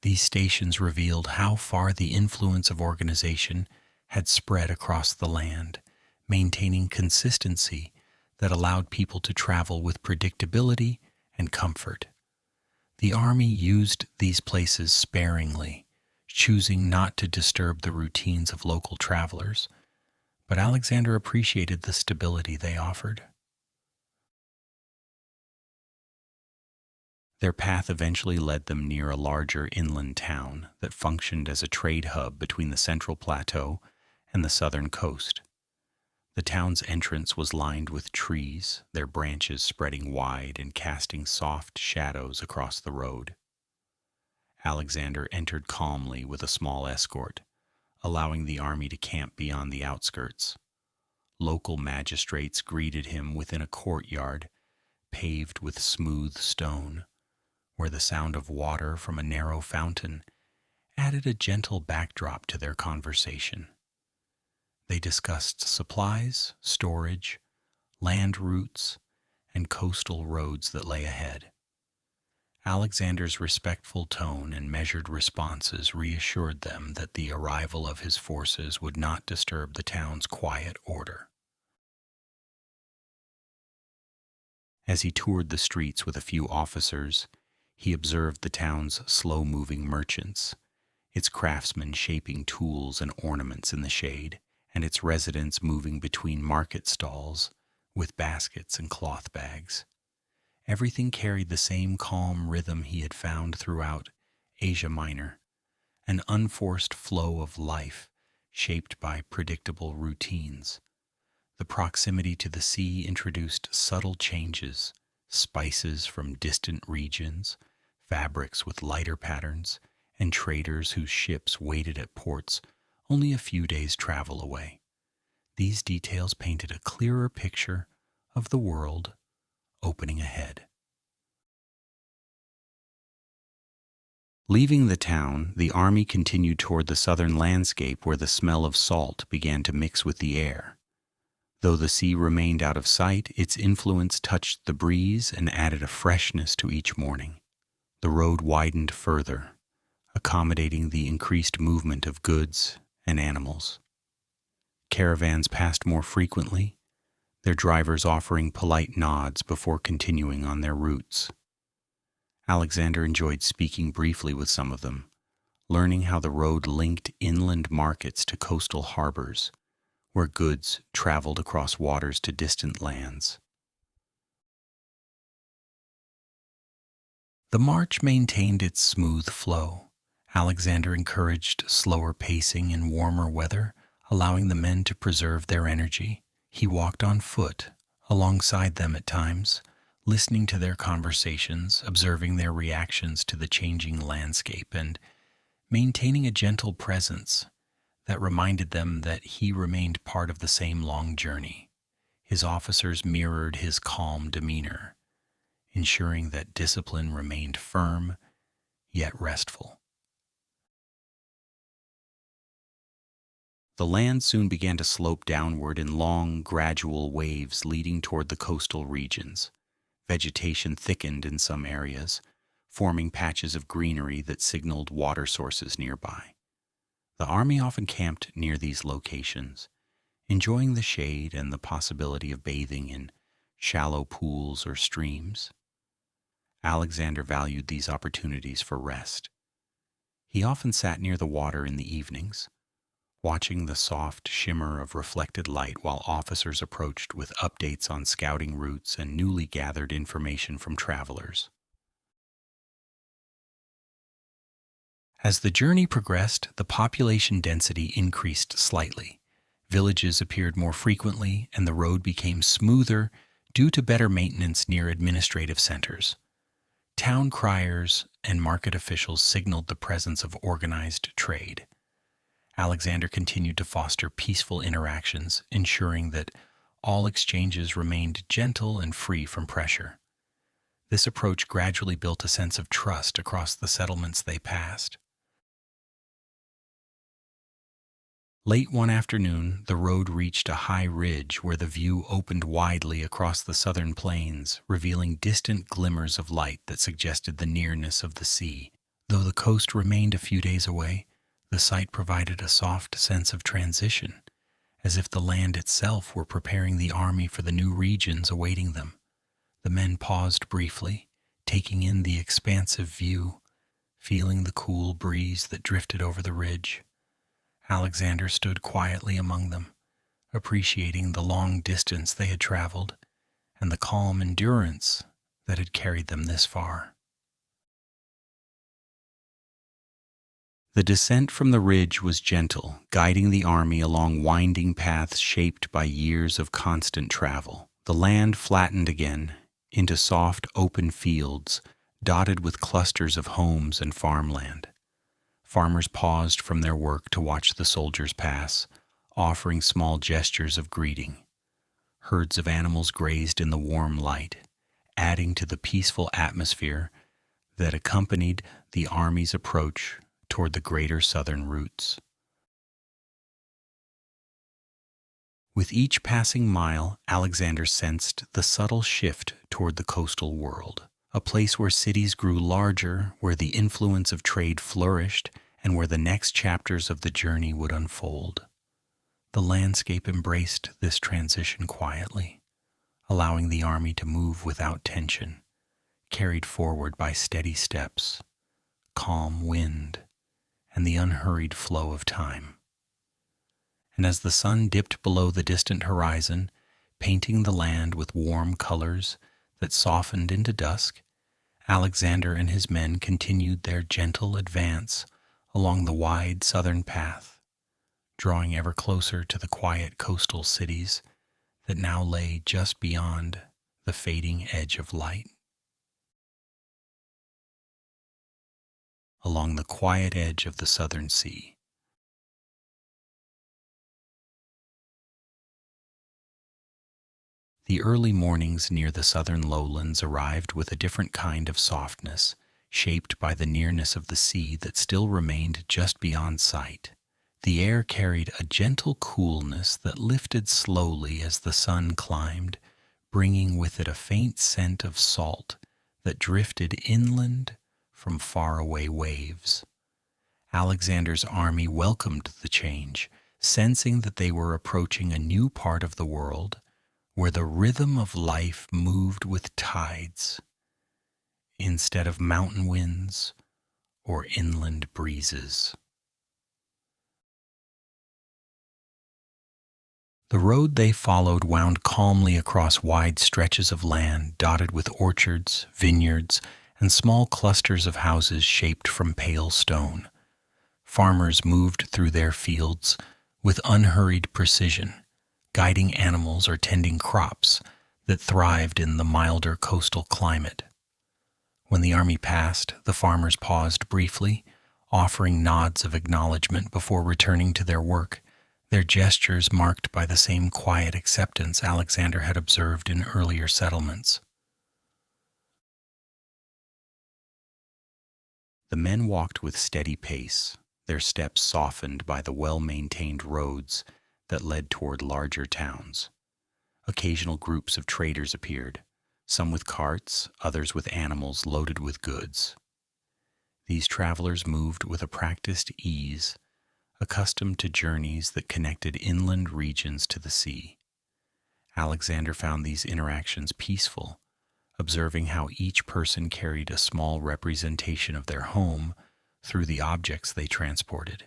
These stations revealed how far the influence of organization had spread across the land, maintaining consistency that allowed people to travel with predictability and comfort. The army used these places sparingly, choosing not to disturb the routines of local travelers, but Alexander appreciated the stability they offered. Their path eventually led them near a larger inland town that functioned as a trade hub between the central plateau and the southern coast. The town's entrance was lined with trees, their branches spreading wide and casting soft shadows across the road. Alexander entered calmly with a small escort, allowing the army to camp beyond the outskirts. Local magistrates greeted him within a courtyard paved with smooth stone, where the sound of water from a narrow fountain added a gentle backdrop to their conversation. They discussed supplies, storage, land routes, and coastal roads that lay ahead. Alexander's respectful tone and measured responses reassured them that the arrival of his forces would not disturb the town's quiet order. As he toured the streets with a few officers, he observed the town's slow-moving merchants, its craftsmen shaping tools and ornaments in the shade, and its residents moving between market stalls with baskets and cloth bags. Everything carried the same calm rhythm he had found throughout Asia Minor, an unforced flow of life shaped by predictable routines. The proximity to the sea introduced subtle changes, spices from distant regions, fabrics with lighter patterns, and traders whose ships waited at ports only a few days' travel away. These details painted a clearer picture of the world opening ahead. Leaving the town, the army continued toward the southern landscape where the smell of salt began to mix with the air. Though the sea remained out of sight, its influence touched the breeze and added a freshness to each morning. The road widened further, accommodating the increased movement of goods and animals. Caravans passed more frequently, their drivers offering polite nods before continuing on their routes. Alexander enjoyed speaking briefly with some of them, learning how the road linked inland markets to coastal harbors, where goods traveled across waters to distant lands. The march maintained its smooth flow. Alexander encouraged slower pacing in warmer weather, allowing the men to preserve their energy. He walked on foot, alongside them at times, listening to their conversations, observing their reactions to the changing landscape, and maintaining a gentle presence that reminded them that he remained part of the same long journey. His officers mirrored his calm demeanor, ensuring that discipline remained firm yet restful. The land soon began to slope downward in long, gradual waves leading toward the coastal regions. Vegetation thickened in some areas, forming patches of greenery that signaled water sources nearby. The army often camped near these locations, enjoying the shade and the possibility of bathing in shallow pools or streams. Alexander valued these opportunities for rest. He often sat near the water in the evenings, watching the soft shimmer of reflected light while officers approached with updates on scouting routes and newly gathered information from travelers. As the journey progressed, the population density increased slightly. Villages appeared more frequently, and the road became smoother due to better maintenance near administrative centers. Town criers and market officials signaled the presence of organized trade. Alexander continued to foster peaceful interactions, ensuring that all exchanges remained gentle and free from pressure. This approach gradually built a sense of trust across the settlements they passed. Late one afternoon, the road reached a high ridge where the view opened widely across the southern plains, revealing distant glimmers of light that suggested the nearness of the sea. Though the coast remained a few days away, the sight provided a soft sense of transition, as if the land itself were preparing the army for the new regions awaiting them. The men paused briefly, taking in the expansive view, feeling the cool breeze that drifted over the ridge. Alexander stood quietly among them, appreciating the long distance they had traveled and the calm endurance that had carried them this far. The descent from the ridge was gentle, guiding the army along winding paths shaped by years of constant travel. The land flattened again into soft, open fields dotted with clusters of homes and farmland. Farmers paused from their work to watch the soldiers pass, offering small gestures of greeting. Herds of animals grazed in the warm light, adding to the peaceful atmosphere that accompanied the army's approach toward the greater southern routes. With each passing mile, Alexander sensed the subtle shift toward the coastal world, a place where cities grew larger, where the influence of trade flourished, and where the next chapters of the journey would unfold. The landscape embraced this transition quietly, allowing the army to move without tension, carried forward by steady steps, calm wind, and the unhurried flow of time. And as the sun dipped below the distant horizon, painting the land with warm colors that softened into dusk, Alexander and his men continued their gentle advance along the wide southern path, drawing ever closer to the quiet coastal cities that now lay just beyond the fading edge of light. Along the quiet edge of the southern sea. The early mornings near the southern lowlands arrived with a different kind of softness, shaped by the nearness of the sea that still remained just beyond sight. The air carried a gentle coolness that lifted slowly as the sun climbed, bringing with it a faint scent of salt that drifted inland from faraway waves. Alexander's army welcomed the change, sensing that they were approaching a new part of the world where the rhythm of life moved with tides instead of mountain winds or inland breezes. The road they followed wound calmly across wide stretches of land dotted with orchards, vineyards, and small clusters of houses shaped from pale stone. Farmers moved through their fields with unhurried precision, guiding animals or tending crops that thrived in the milder coastal climate. When the army passed, the farmers paused briefly, offering nods of acknowledgement before returning to their work, their gestures marked by the same quiet acceptance Alexander had observed in earlier settlements. The men walked with steady pace, their steps softened by the well-maintained roads that led toward larger towns. Occasional groups of traders appeared, some with carts, others with animals loaded with goods. These travelers moved with a practiced ease, accustomed to journeys that connected inland regions to the sea. Alexander found these interactions peaceful, observing how each person carried a small representation of their home through the objects they transported.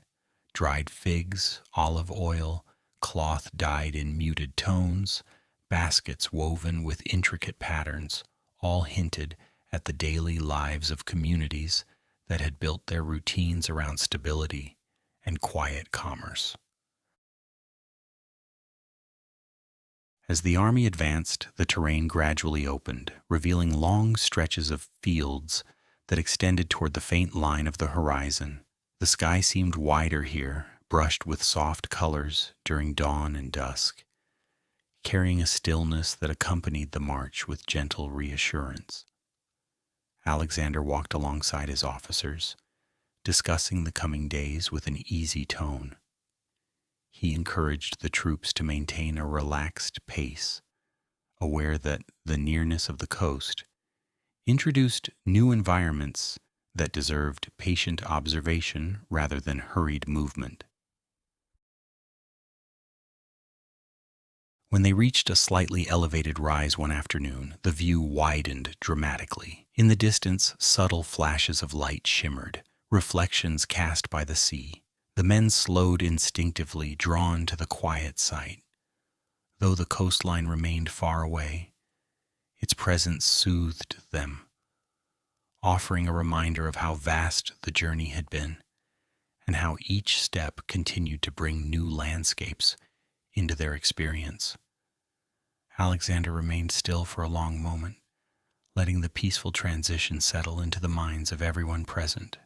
Dried figs, olive oil, cloth dyed in muted tones, baskets woven with intricate patterns, all hinted at the daily lives of communities that had built their routines around stability and quiet commerce. As the army advanced, the terrain gradually opened, revealing long stretches of fields that extended toward the faint line of the horizon. The sky seemed wider here, brushed with soft colors during dawn and dusk, carrying a stillness that accompanied the march with gentle reassurance. Alexander walked alongside his officers, discussing the coming days with an easy tone. He encouraged the troops to maintain a relaxed pace, aware that the nearness of the coast introduced new environments that deserved patient observation rather than hurried movement. When they reached a slightly elevated rise one afternoon, the view widened dramatically. In the distance, subtle flashes of light shimmered, reflections cast by the sea. The men slowed instinctively, drawn to the quiet sight. Though the coastline remained far away, its presence soothed them, offering a reminder of how vast the journey had been and how each step continued to bring new landscapes into their experience. Alexander remained still for a long moment, letting the peaceful transition settle into the minds of everyone present.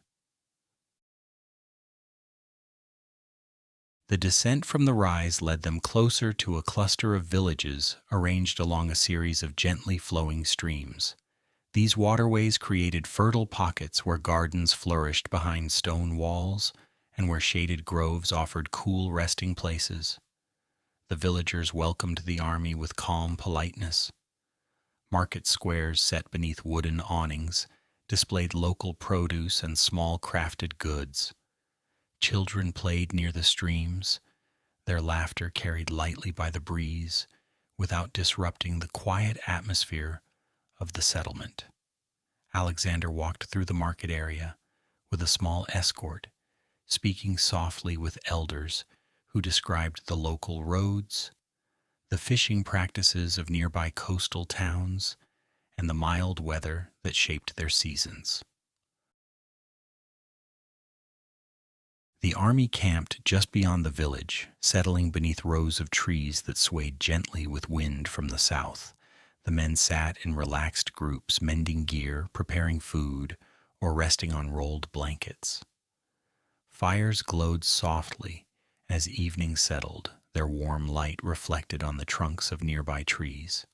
The descent from the rise led them closer to a cluster of villages arranged along a series of gently flowing streams. These waterways created fertile pockets where gardens flourished behind stone walls and where shaded groves offered cool resting places. The villagers welcomed the army with calm politeness. Market squares set beneath wooden awnings displayed local produce and small crafted goods. Children played near the streams, their laughter carried lightly by the breeze without disrupting the quiet atmosphere of the settlement. Alexander walked through the market area with a small escort, speaking softly with elders who described the local roads, the fishing practices of nearby coastal towns, and the mild weather that shaped their seasons. The army camped just beyond the village, settling beneath rows of trees that swayed gently with wind from the south. The men sat in relaxed groups, mending gear, preparing food, or resting on rolled blankets. Fires glowed softly as evening settled, their warm light reflected on the trunks of nearby trees.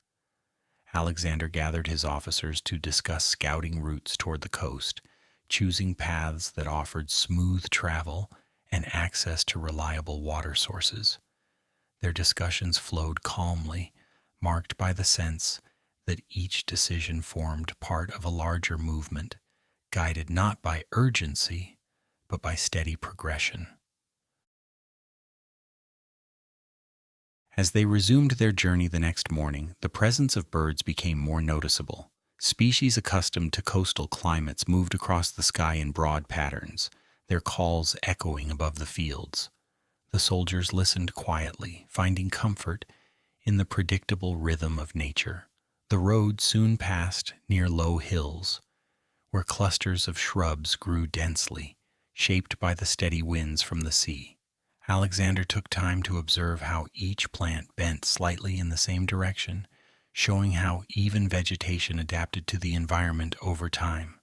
Alexander gathered his officers to discuss scouting routes toward the coast, choosing paths that offered smooth travel and access to reliable water sources. Their discussions flowed calmly, marked by the sense that each decision formed part of a larger movement, guided not by urgency, but by steady progression. As they resumed their journey the next morning, the presence of birds became more noticeable. Species accustomed to coastal climates moved across the sky in broad patterns, their calls echoing above the fields. The soldiers listened quietly, finding comfort in the predictable rhythm of nature. The road soon passed near low hills, where clusters of shrubs grew densely, shaped by the steady winds from the sea. Alexander took time to observe how each plant bent slightly in the same direction, showing how even vegetation adapted to the environment over time.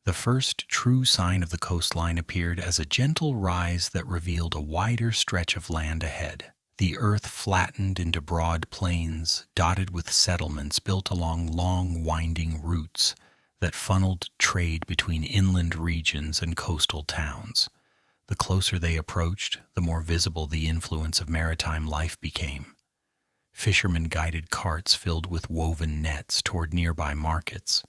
The first true sign of the coastline appeared as a gentle rise that revealed a wider stretch of land ahead. The earth flattened into broad plains, dotted with settlements built along long, winding routes that funneled trade between inland regions and coastal towns. The closer they approached, the more visible the influence of maritime life became. Fishermen guided carts filled with woven nets toward nearby markets.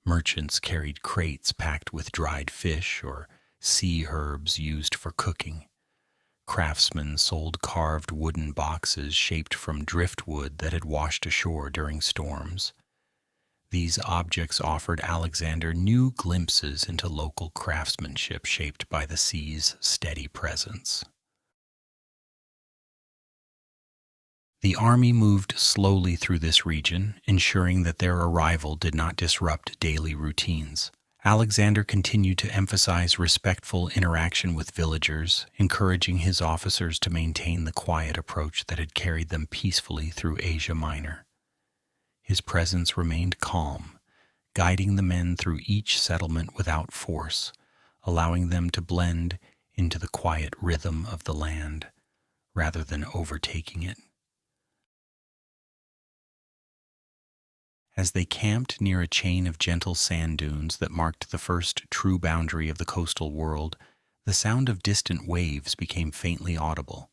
Merchants carried crates packed with dried fish or sea herbs used for cooking. Craftsmen sold carved wooden boxes shaped from driftwood that had washed ashore during storms. These objects offered Alexander new glimpses into local craftsmanship shaped by the sea's steady presence. The army moved slowly through this region, ensuring that their arrival did not disrupt daily routines. Alexander continued to emphasize respectful interaction with villagers, encouraging his officers to maintain the quiet approach that had carried them peacefully through Asia Minor. His presence remained calm, guiding the men through each settlement without force, allowing them to blend into the quiet rhythm of the land rather than overtaking it. As they camped near a chain of gentle sand dunes that marked the first true boundary of the coastal world, the sound of distant waves became faintly audible.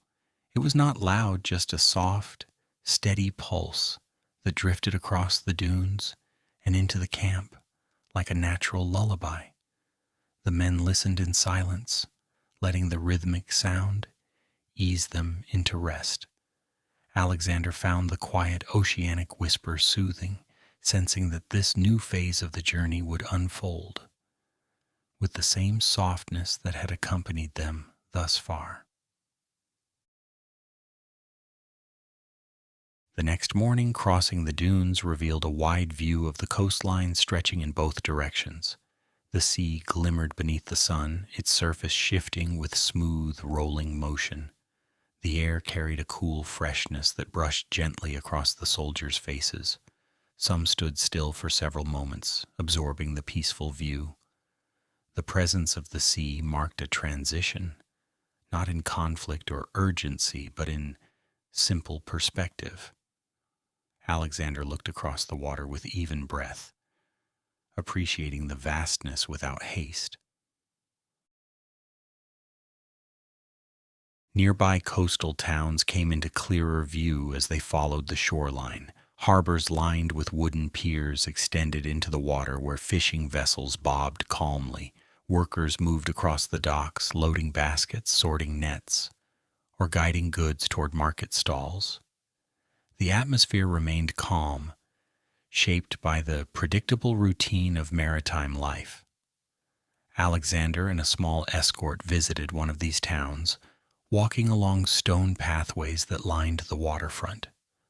It was not loud, just a soft, steady pulse that drifted across the dunes and into the camp like a natural lullaby. The men listened in silence, letting the rhythmic sound ease them into rest. Alexander found the quiet oceanic whisper soothing, sensing that this new phase of the journey would unfold with the same softness that had accompanied them thus far. The next morning, crossing the dunes revealed a wide view of the coastline stretching in both directions. The sea glimmered beneath the sun, its surface shifting with smooth, rolling motion. The air carried a cool freshness that brushed gently across the soldiers' faces. Some stood still for several moments, absorbing the peaceful view. The presence of the sea marked a transition, not in conflict or urgency, but in simple perspective. Alexander looked across the water with even breath, appreciating the vastness without haste. Nearby coastal towns came into clearer view as they followed the shoreline. Harbors lined with wooden piers extended into the water where fishing vessels bobbed calmly. Workers moved across the docks, loading baskets, sorting nets, or guiding goods toward market stalls. The atmosphere remained calm, shaped by the predictable routine of maritime life. Alexander and a small escort visited one of these towns, walking along stone pathways that lined the waterfront.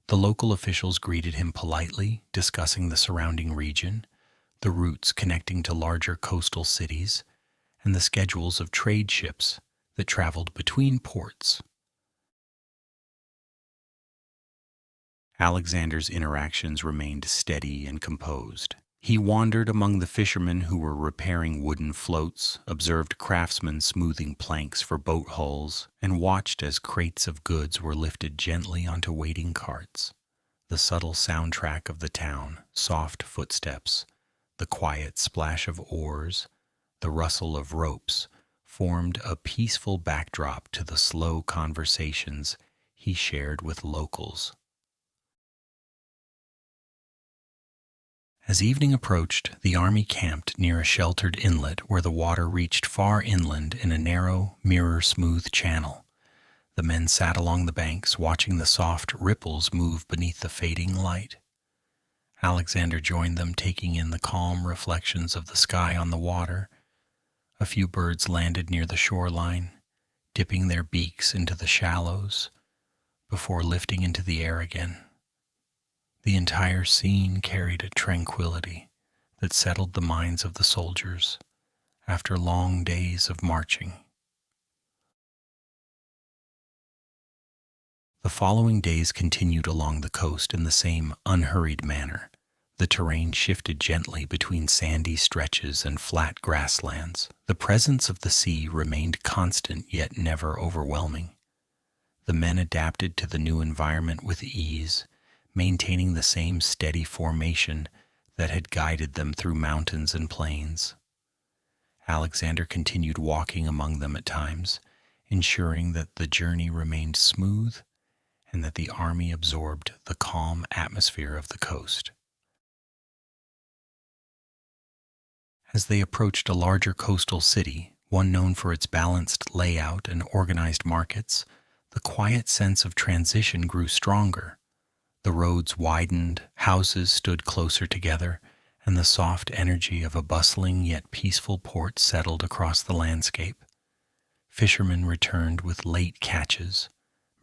The local officials greeted him politely, discussing the surrounding region, the routes connecting to larger coastal cities, and the schedules of trade ships that traveled between ports. Alexander's interactions remained steady and composed. He wandered among the fishermen who were repairing wooden floats, observed craftsmen smoothing planks for boat hulls, and watched as crates of goods were lifted gently onto waiting carts. The subtle soundtrack of the town, soft footsteps, the quiet splash of oars, the rustle of ropes, formed a peaceful backdrop to the slow conversations he shared with locals. As evening approached, the army camped near a sheltered inlet where the water reached far inland in a narrow, mirror-smooth channel. The men sat along the banks, watching the soft ripples move beneath the fading light. Alexander joined them, taking in the calm reflections of the sky on the water. A few birds landed near the shoreline, dipping their beaks into the shallows before lifting into the air again. The entire scene carried a tranquility that settled the minds of the soldiers after long days of marching. The following days continued along the coast in the same unhurried manner. The terrain shifted gently between sandy stretches and flat grasslands. The presence of the sea remained constant yet never overwhelming. The men adapted to the new environment with ease, maintaining the same steady formation that had guided them through mountains and plains. Alexander continued walking among them at times, ensuring that the journey remained smooth and that the army absorbed the calm atmosphere of the coast. As they approached a larger coastal city, one known for its balanced layout and organized markets, the quiet sense of transition grew stronger. The roads widened, houses stood closer together, and the soft energy of a bustling yet peaceful port settled across the landscape. Fishermen returned with late catches.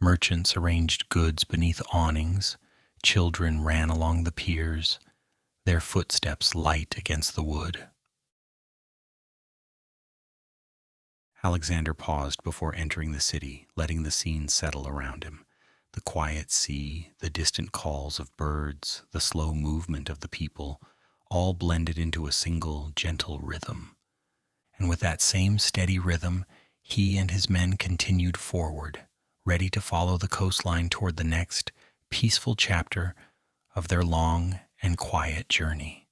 Merchants arranged goods beneath awnings. Children ran along the piers, their footsteps light against the wood. Alexander paused before entering the city, letting the scene settle around him. The quiet sea, the distant calls of birds, the slow movement of the people, all blended into a single, gentle rhythm. And with that same steady rhythm, he and his men continued forward, ready to follow the coastline toward the next peaceful chapter of their long and quiet journey.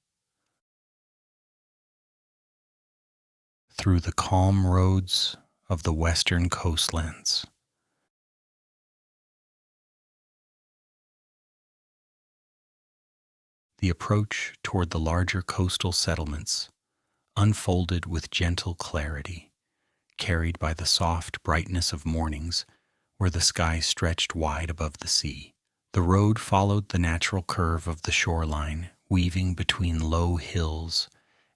Through the calm roads of the western coastlands. The approach toward the larger coastal settlements unfolded with gentle clarity, carried by the soft brightness of mornings where the sky stretched wide above the sea. The road followed the natural curve of the shoreline, weaving between low hills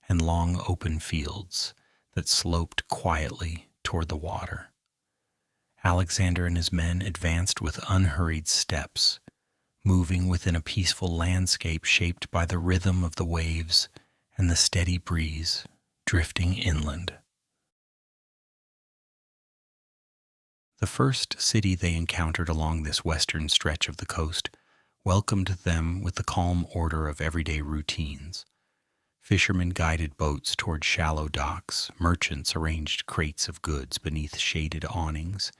and long open fields that sloped quietly toward the water. Alexander and his men advanced with unhurried steps, moving within a peaceful landscape shaped by the rhythm of the waves and the steady breeze drifting inland. The first city they encountered along this western stretch of the coast welcomed them with the calm order of everyday routines. Fishermen guided boats toward shallow docks, merchants arranged crates of goods beneath shaded awnings,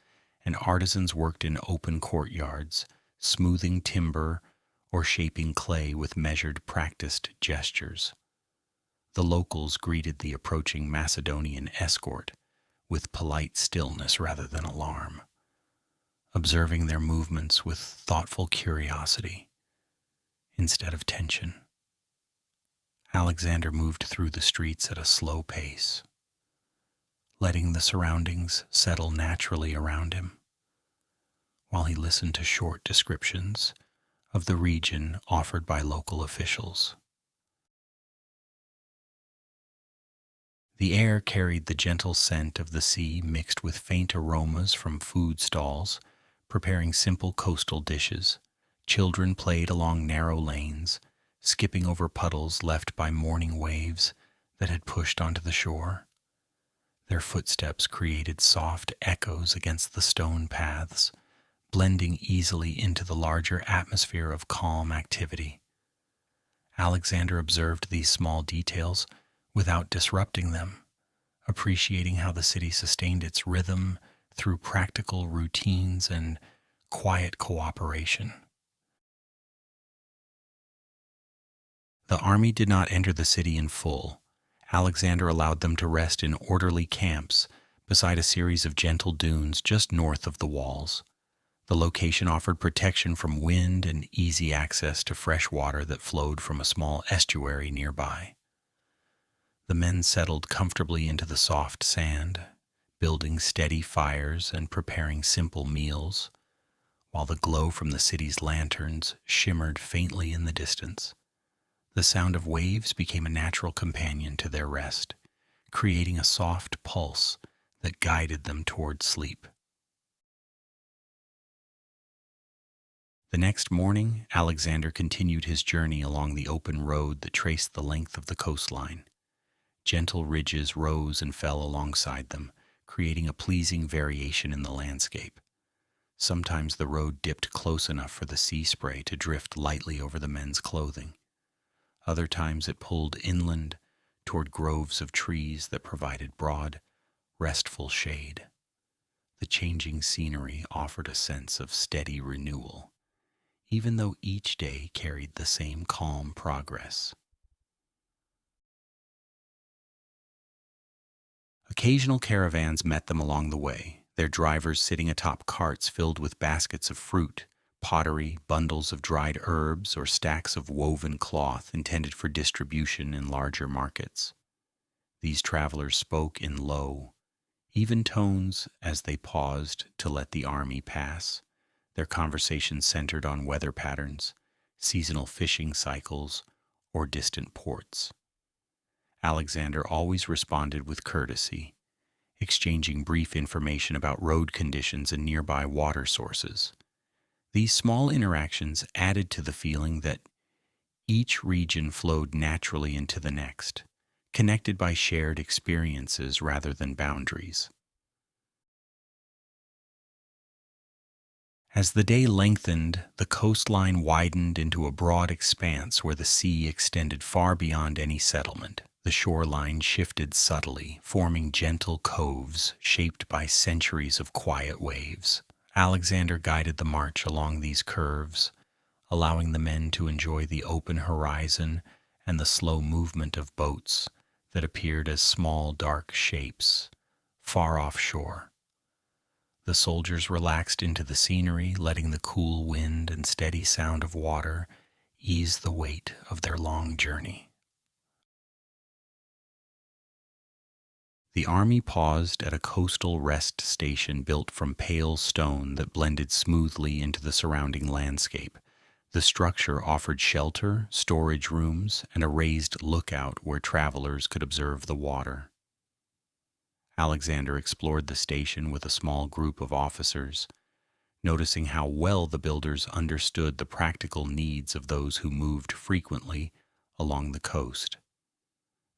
and artisans worked in open courtyards, smoothing timber or shaping clay with measured, practiced gestures. The locals greeted the approaching Macedonian escort with polite stillness rather than alarm, observing their movements with thoughtful curiosity instead of tension. Alexander moved through the streets at a slow pace, letting the surroundings settle naturally around him, while he listened to short descriptions of the region offered by local officials. The air carried the gentle scent of the sea mixed with faint aromas from food stalls, preparing simple coastal dishes. Children played along narrow lanes, skipping over puddles left by morning waves that had pushed onto the shore. Their footsteps created soft echoes against the stone paths, blending easily into the larger atmosphere of calm activity. Alexander observed these small details without disrupting them, appreciating how the city sustained its rhythm through practical routines and quiet cooperation. The army did not enter the city in full. Alexander allowed them to rest in orderly camps beside a series of gentle dunes just north of the walls. The location offered protection from wind and easy access to fresh water that flowed from a small estuary nearby. The men settled comfortably into the soft sand, building steady fires and preparing simple meals, while the glow from the city's lanterns shimmered faintly in the distance. The sound of waves became a natural companion to their rest, creating a soft pulse that guided them toward sleep. The next morning, Alexander continued his journey along the open road that traced the length of the coastline. Gentle ridges rose and fell alongside them, creating a pleasing variation in the landscape. Sometimes the road dipped close enough for the sea spray to drift lightly over the men's clothing. Other times it pulled inland toward groves of trees that provided broad, restful shade. The changing scenery offered a sense of steady renewal, even though each day carried the same calm progress. Occasional caravans met them along the way, their drivers sitting atop carts filled with baskets of fruit, pottery, bundles of dried herbs, or stacks of woven cloth intended for distribution in larger markets. These travelers spoke in low, even tones as they paused to let the army pass. Their conversations centered on weather patterns, seasonal fishing cycles, or distant ports. Alexander always responded with courtesy, exchanging brief information about road conditions and nearby water sources. These small interactions added to the feeling that each region flowed naturally into the next, connected by shared experiences rather than boundaries. As the day lengthened, the coastline widened into a broad expanse where the sea extended far beyond any settlement. The shoreline shifted subtly, forming gentle coves shaped by centuries of quiet waves. Alexander guided the march along these curves, allowing the men to enjoy the open horizon and the slow movement of boats that appeared as small dark shapes far offshore. The soldiers relaxed into the scenery, letting the cool wind and steady sound of water ease the weight of their long journey. The army paused at a coastal rest station built from pale stone that blended smoothly into the surrounding landscape. The structure offered shelter, storage rooms, and a raised lookout where travelers could observe the water. Alexander explored the station with a small group of officers, noticing how well the builders understood the practical needs of those who moved frequently along the coast.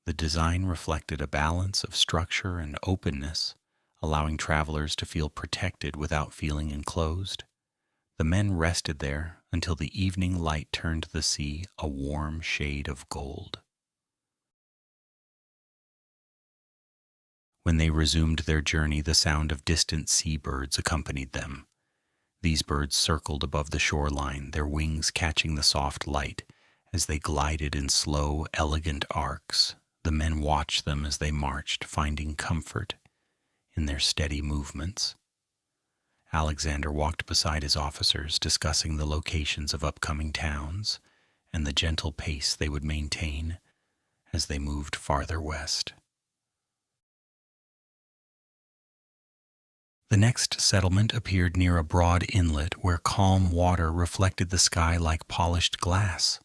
The design reflected a balance of structure and openness, allowing travelers to feel protected without feeling enclosed. The men rested there until the evening light turned the sea a warm shade of gold. When they resumed their journey, the sound of distant seabirds accompanied them. These birds circled above the shoreline, their wings catching the soft light as they glided in slow, elegant arcs. The men watched them as they marched, finding comfort in their steady movements. Alexander walked beside his officers, discussing the locations of upcoming towns and the gentle pace they would maintain as they moved farther west. The next settlement appeared near a broad inlet where calm water reflected the sky like polished glass.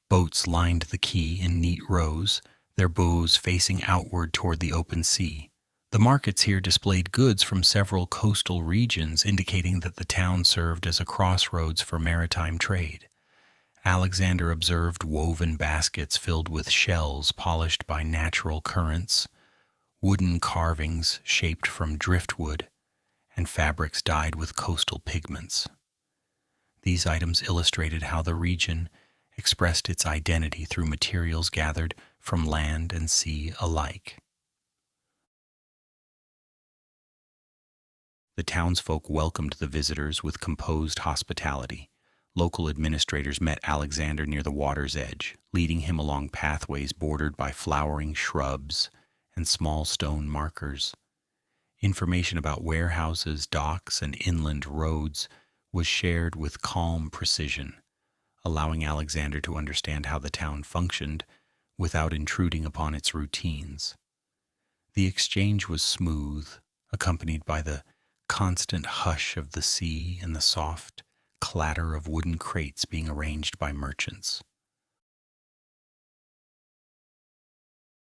Boats lined the quay in neat rows, their bows facing outward toward the open sea. The markets here displayed goods from several coastal regions, indicating that the town served as a crossroads for maritime trade. Alexander observed woven baskets filled with shells polished by natural currents, wooden carvings shaped from driftwood, and fabrics dyed with coastal pigments. These items illustrated how the region expressed its identity through materials gathered from land and sea alike. The townsfolk welcomed the visitors with composed hospitality. Local administrators met Alexander near the water's edge, leading him along pathways bordered by flowering shrubs and small stone markers. Information about warehouses, docks, and inland roads was shared with calm precision, allowing Alexander to understand how the town functioned without intruding upon its routines. The exchange was smooth, accompanied by the constant hush of the sea and the soft clatter of wooden crates being arranged by merchants.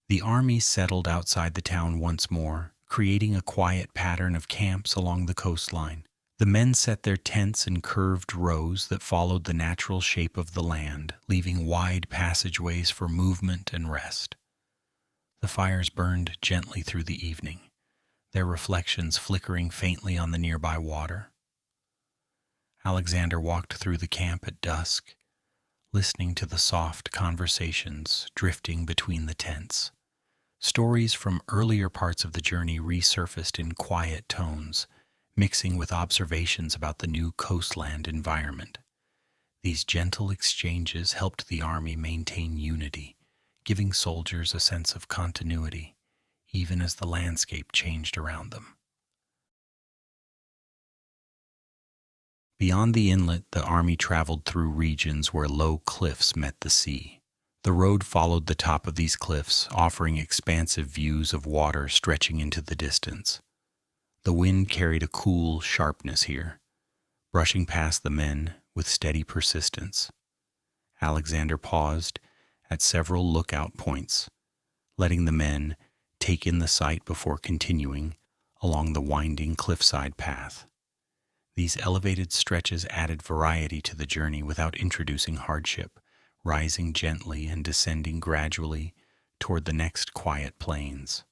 The army settled outside the town once more, creating a quiet pattern of camps along the coastline. The men set their tents in curved rows that followed the natural shape of the land, leaving wide passageways for movement and rest. The fires burned gently through the evening, their reflections flickering faintly on the nearby water. Alexander walked through the camp at dusk, listening to the soft conversations drifting between the tents. Stories from earlier parts of the journey resurfaced in quiet tones, mixing with observations about the new coastland environment. These gentle exchanges helped the army maintain unity, giving soldiers a sense of continuity, even as the landscape changed around them. Beyond the inlet, the army traveled through regions where low cliffs met the sea. The road followed the top of these cliffs, offering expansive views of water stretching into the distance. The wind carried a cool sharpness here, brushing past the men with steady persistence. Alexander paused at several lookout points, letting the men take in the sight before continuing along the winding cliffside path. These elevated stretches added variety to the journey without introducing hardship, rising gently and descending gradually toward the next quiet plains.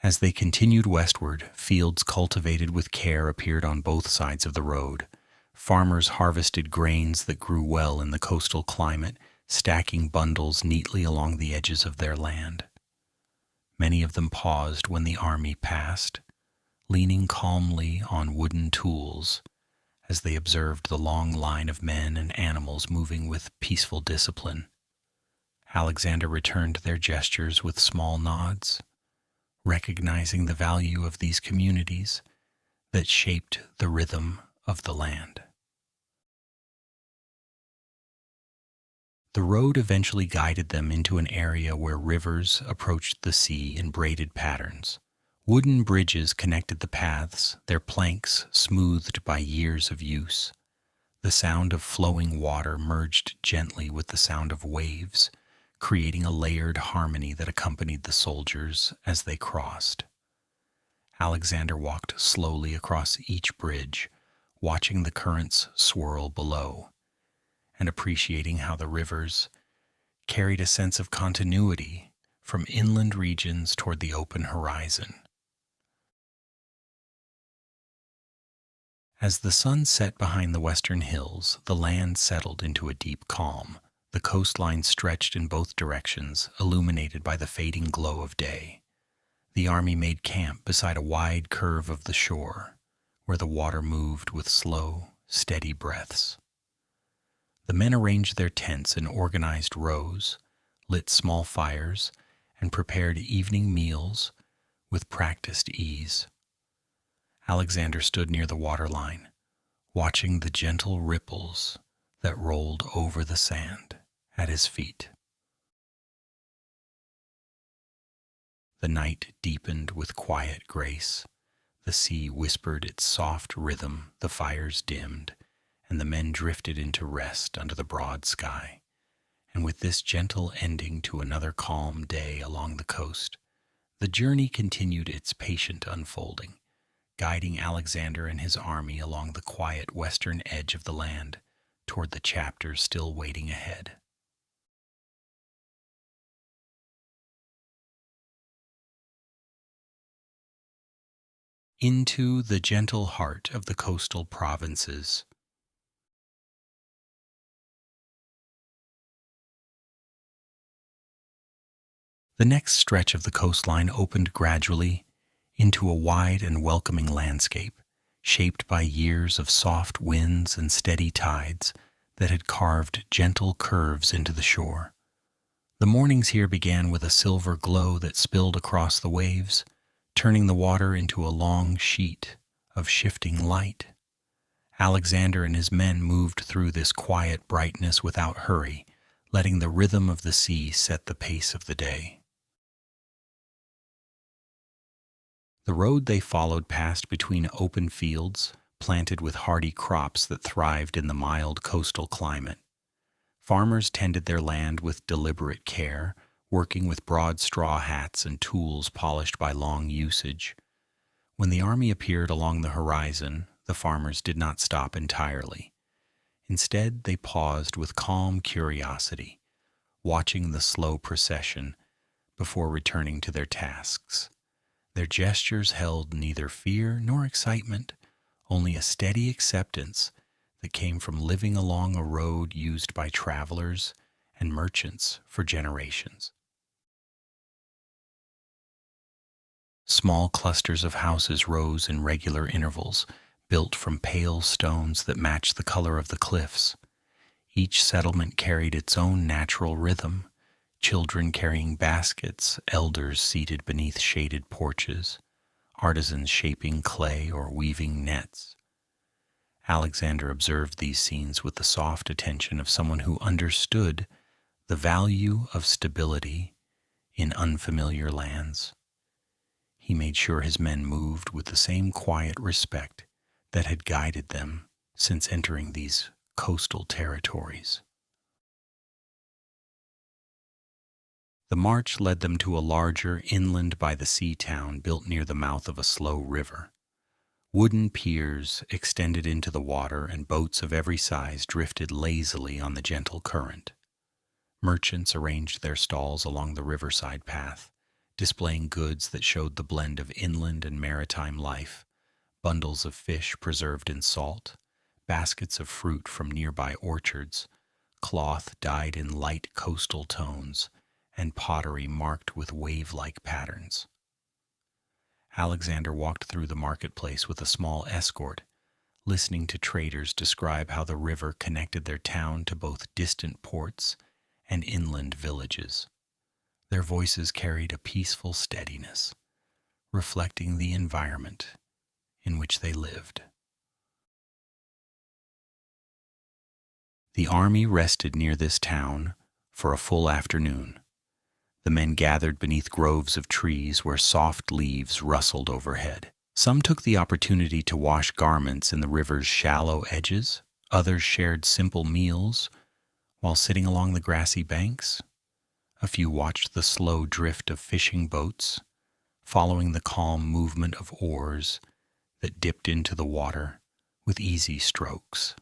As they continued westward, fields cultivated with care appeared on both sides of the road. Farmers harvested grains that grew well in the coastal climate, stacking bundles neatly along the edges of their land. Many of them paused when the army passed, leaning calmly on wooden tools as they observed the long line of men and animals moving with peaceful discipline. Alexander returned their gestures with small nods, recognizing the value of these communities that shaped the rhythm of the land. The road eventually guided them into an area where rivers approached the sea in braided patterns. Wooden bridges connected the paths, their planks smoothed by years of use. The sound of flowing water merged gently with the sound of waves, creating a layered harmony that accompanied the soldiers as they crossed. Alexander walked slowly across each bridge, watching the currents swirl below, and appreciating how the rivers carried a sense of continuity from inland regions toward the open horizon. As the sun set behind the western hills, the land settled into a deep calm. The coastline stretched in both directions, illuminated by the fading glow of day. The army made camp beside a wide curve of the shore, where the water moved with slow, steady breaths. The men arranged their tents in organized rows, lit small fires, and prepared evening meals with practiced ease. Alexander stood near the waterline, watching the gentle ripples that rolled over the sand at his feet. The night deepened with quiet grace. The sea whispered its soft rhythm, the fires dimmed, and the men drifted into rest under the broad sky. And with this gentle ending to another calm day along the coast, the journey continued its patient unfolding, guiding Alexander and his army along the quiet western edge of the land toward the chapters still waiting ahead. Into the gentle heart of the coastal provinces. The next stretch of the coastline opened gradually into a wide and welcoming landscape, shaped by years of soft winds and steady tides that had carved gentle curves into the shore. The mornings here began with a silver glow that spilled across the waves, turning the water into a long sheet of shifting light. Alexander and his men moved through this quiet brightness without hurry, letting the rhythm of the sea set the pace of the day. The road they followed passed between open fields, planted with hardy crops that thrived in the mild coastal climate. Farmers tended their land with deliberate care, working with broad straw hats and tools polished by long usage. When the army appeared along the horizon, the farmers did not stop entirely. Instead, they paused with calm curiosity, watching the slow procession before returning to their tasks. Their gestures held neither fear nor excitement, only a steady acceptance that came from living along a road used by travelers and merchants for generations. Small clusters of houses rose in regular intervals, built from pale stones that matched the color of the cliffs. Each settlement carried its own natural rhythm, children carrying baskets, elders seated beneath shaded porches, artisans shaping clay or weaving nets. Alexander observed these scenes with the soft attention of someone who understood the value of stability in unfamiliar lands. He made sure his men moved with the same quiet respect that had guided them since entering these coastal territories. The march led them to a larger inland by the sea town built near the mouth of a slow river. Wooden piers extended into the water and boats of every size drifted lazily on the gentle current. Merchants arranged their stalls along the riverside path, displaying goods that showed the blend of inland and maritime life, bundles of fish preserved in salt, baskets of fruit from nearby orchards, cloth dyed in light coastal tones, and pottery marked with wave-like patterns. Alexander walked through the marketplace with a small escort, listening to traders describe how the river connected their town to both distant ports and inland villages. Their voices carried a peaceful steadiness, reflecting the environment in which they lived. The army rested near this town, for a full afternoon. The men gathered beneath groves of trees where soft leaves rustled overhead. Some took the opportunity to wash garments in the river's shallow edges. Others shared simple meals while sitting along the grassy banks. A few watched the slow drift of fishing boats, following the calm movement of oars that dipped into the water with easy strokes.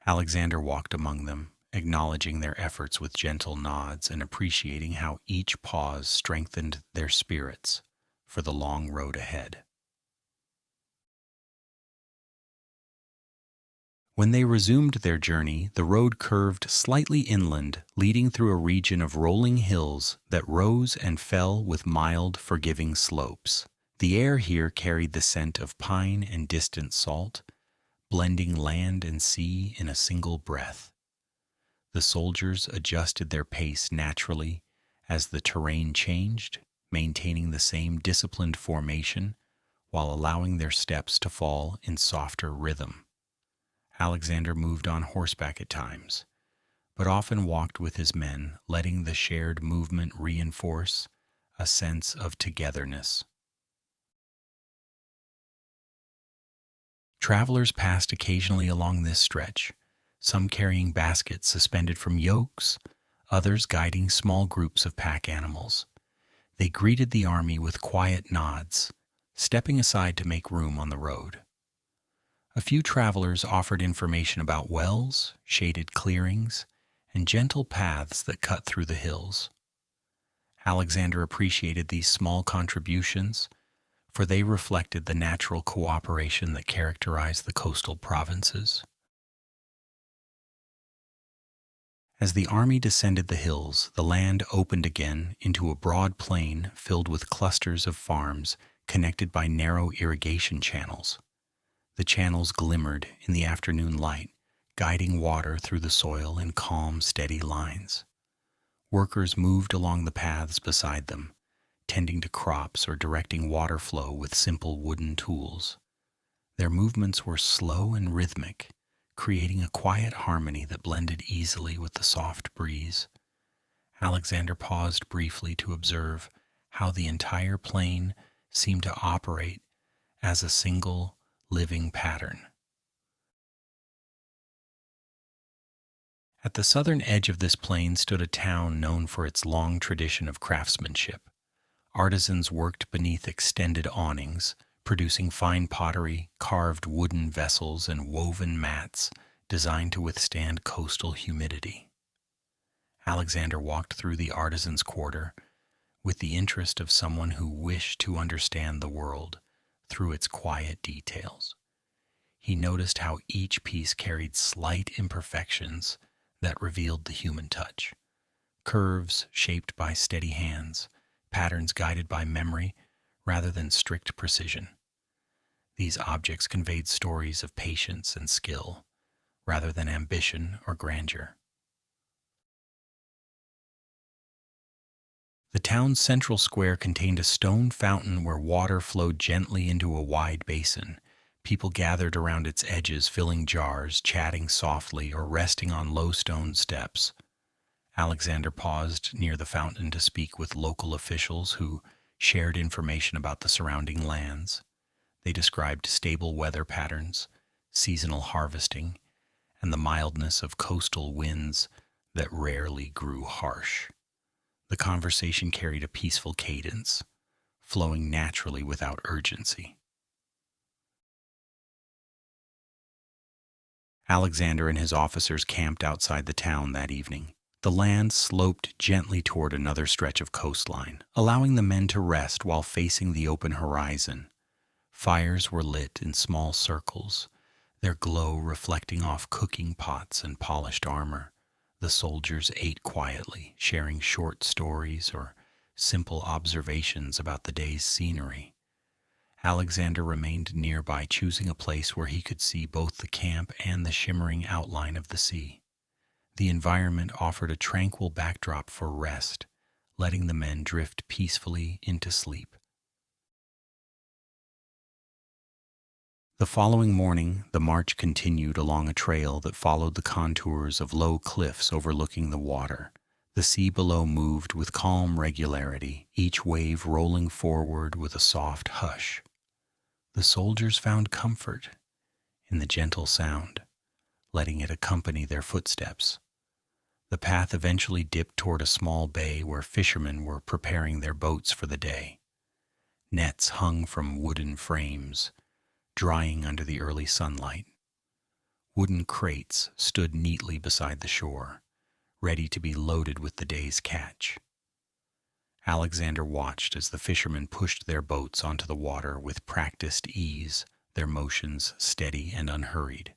Alexander walked among them, acknowledging their efforts with gentle nods and appreciating how each pause strengthened their spirits for the long road ahead. When they resumed their journey, the road curved slightly inland, leading through a region of rolling hills that rose and fell with mild, forgiving slopes. The air here carried the scent of pine and distant salt, blending land and sea in a single breath. The soldiers adjusted their pace naturally as the terrain changed, maintaining the same disciplined formation while allowing their steps to fall in softer rhythm. Alexander moved on horseback at times, but often walked with his men, letting the shared movement reinforce a sense of togetherness. Travelers passed occasionally along this stretch, some carrying baskets suspended from yokes, others guiding small groups of pack animals. They greeted the army with quiet nods, stepping aside to make room on the road. A few travelers offered information about wells, shaded clearings, and gentle paths that cut through the hills. Alexander appreciated these small contributions, for they reflected the natural cooperation that characterized the coastal provinces. As the army descended the hills, the land opened again into a broad plain filled with clusters of farms connected by narrow irrigation channels. The channels glimmered in the afternoon light, guiding water through the soil in calm, steady lines. Workers moved along the paths beside them, tending to crops or directing water flow with simple wooden tools. Their movements were slow and rhythmic, creating a quiet harmony that blended easily with the soft breeze. Alexander paused briefly to observe how the entire plain seemed to operate as a single, living pattern. At the southern edge of this plain stood a town known for its long tradition of craftsmanship. Artisans worked beneath extended awnings, producing fine pottery, carved wooden vessels, and woven mats designed to withstand coastal humidity. Alexander walked through the artisans' quarter with the interest of someone who wished to understand the world through its quiet details. He noticed how each piece carried slight imperfections that revealed the human touch. Curves shaped by steady hands, patterns guided by memory rather than strict precision. These objects conveyed stories of patience and skill, rather than ambition or grandeur. The town's central square contained a stone fountain where water flowed gently into a wide basin. People gathered around its edges, filling jars, chatting softly, or resting on low stone steps. Alexander paused near the fountain to speak with local officials who shared information about the surrounding lands. They described stable weather patterns, seasonal harvesting, and the mildness of coastal winds that rarely grew harsh. The conversation carried a peaceful cadence, flowing naturally without urgency. Alexander and his officers camped outside the town that evening. The land sloped gently toward another stretch of coastline, allowing the men to rest while facing the open horizon. Fires were lit in small circles, their glow reflecting off cooking pots and polished armor. The soldiers ate quietly, sharing short stories or simple observations about the day's scenery. Alexander remained nearby, choosing a place where he could see both the camp and the shimmering outline of the sea. The environment offered a tranquil backdrop for rest, letting the men drift peacefully into sleep. The following morning, the march continued along a trail that followed the contours of low cliffs overlooking the water. The sea below moved with calm regularity, each wave rolling forward with a soft hush. The soldiers found comfort in the gentle sound, letting it accompany their footsteps. The path eventually dipped toward a small bay where fishermen were preparing their boats for the day. Nets hung from wooden frames, drying under the early sunlight. Wooden crates stood neatly beside the shore, ready to be loaded with the day's catch. Alexander watched as the fishermen pushed their boats onto the water with practiced ease, their motions steady and unhurried.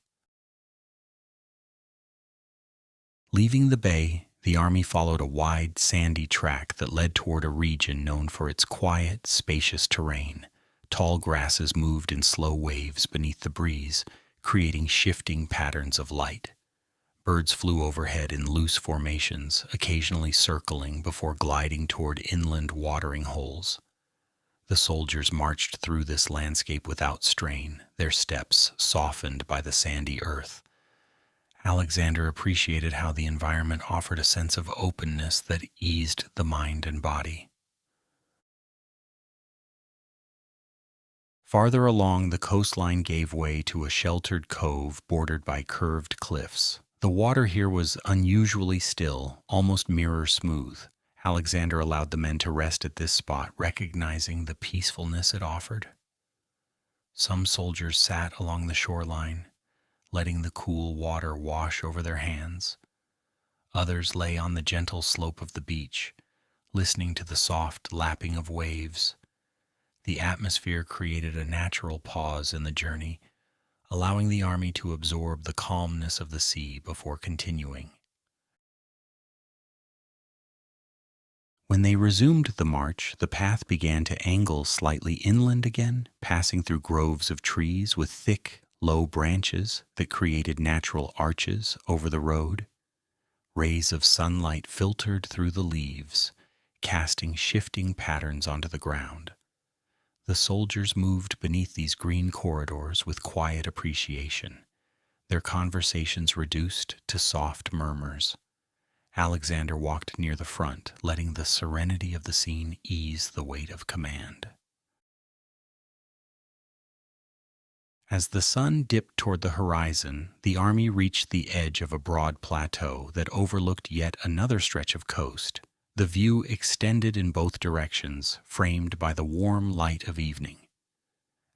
Leaving the bay, the army followed a wide, sandy track that led toward a region known for its quiet, spacious terrain. Tall grasses moved in slow waves beneath the breeze, creating shifting patterns of light. Birds flew overhead in loose formations, occasionally circling before gliding toward inland watering holes. The soldiers marched through this landscape without strain, their steps softened by the sandy earth. Alexander appreciated how the environment offered a sense of openness that eased the mind and body. Farther along, the coastline gave way to a sheltered cove bordered by curved cliffs. The water here was unusually still, almost mirror smooth. Alexander allowed the men to rest at this spot, recognizing the peacefulness it offered. Some soldiers sat along the shoreline, letting the cool water wash over their hands. Others lay on the gentle slope of the beach, listening to the soft lapping of waves. The atmosphere created a natural pause in the journey, allowing the army to absorb the calmness of the sea before continuing. When they resumed the march, the path began to angle slightly inland again, passing through groves of trees with thick, low branches that created natural arches over the road. Rays of sunlight filtered through the leaves, casting shifting patterns onto the ground. The soldiers moved beneath these green corridors with quiet appreciation, their conversations reduced to soft murmurs. Alexander walked near the front, letting the serenity of the scene ease the weight of command. As the sun dipped toward the horizon, the army reached the edge of a broad plateau that overlooked yet another stretch of coast. The view extended in both directions, framed by the warm light of evening.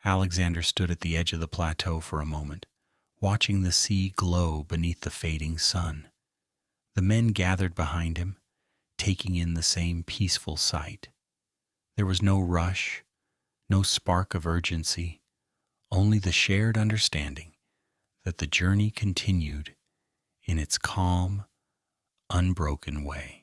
Alexander stood at the edge of the plateau for a moment, watching the sea glow beneath the fading sun. The men gathered behind him, taking in the same peaceful sight. There was no rush, no spark of urgency, only the shared understanding that the journey continued in its calm, unbroken way.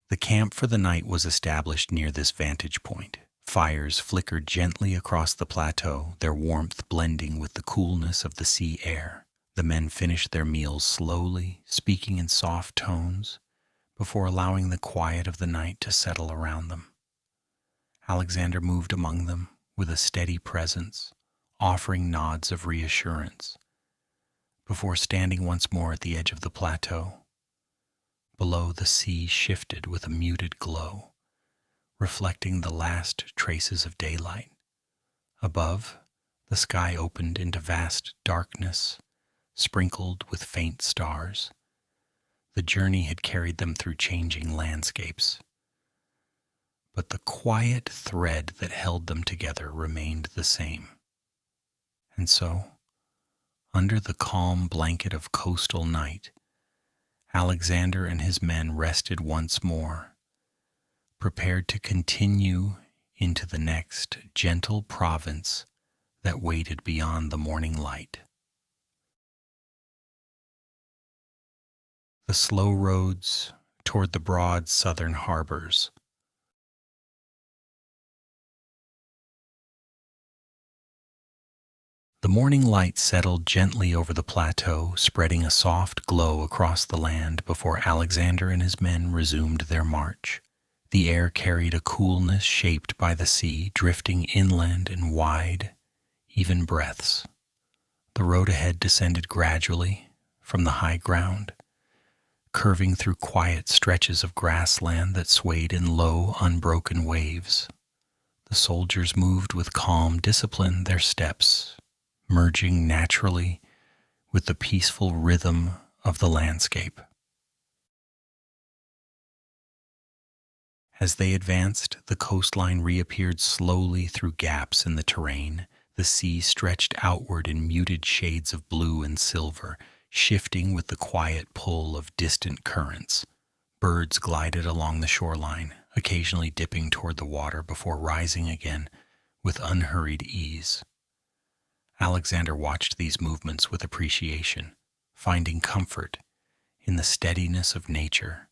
The camp for the night was established near this vantage point. Fires flickered gently across the plateau, their warmth blending with the coolness of the sea air. The men finished their meals slowly, speaking in soft tones, before allowing the quiet of the night to settle around them. Alexander moved among them with a steady presence, offering nods of reassurance, before standing once more at the edge of the plateau. Below, the sea shifted with a muted glow, reflecting the last traces of daylight. Above, the sky opened into vast darkness, sprinkled with faint stars. The journey had carried them through changing landscapes, but the quiet thread that held them together remained the same. And so, under the calm blanket of coastal night, Alexander and his men rested once more, prepared to continue into the next gentle province that waited beyond the morning light. The slow roads toward the broad southern harbors. The morning light settled gently over the plateau, spreading a soft glow across the land before Alexander and his men resumed their march. The air carried a coolness shaped by the sea, drifting inland in wide, even breaths. The road ahead descended gradually from the high ground, curving through quiet stretches of grassland that swayed in low, unbroken waves. The soldiers moved with calm discipline, their steps merging naturally with the peaceful rhythm of the landscape. As they advanced, the coastline reappeared slowly through gaps in the terrain. The sea stretched outward in muted shades of blue and silver, shifting with the quiet pull of distant currents. Birds glided along the shoreline, occasionally dipping toward the water before rising again with unhurried ease. Alexander watched these movements with appreciation, finding comfort in the steadiness of nature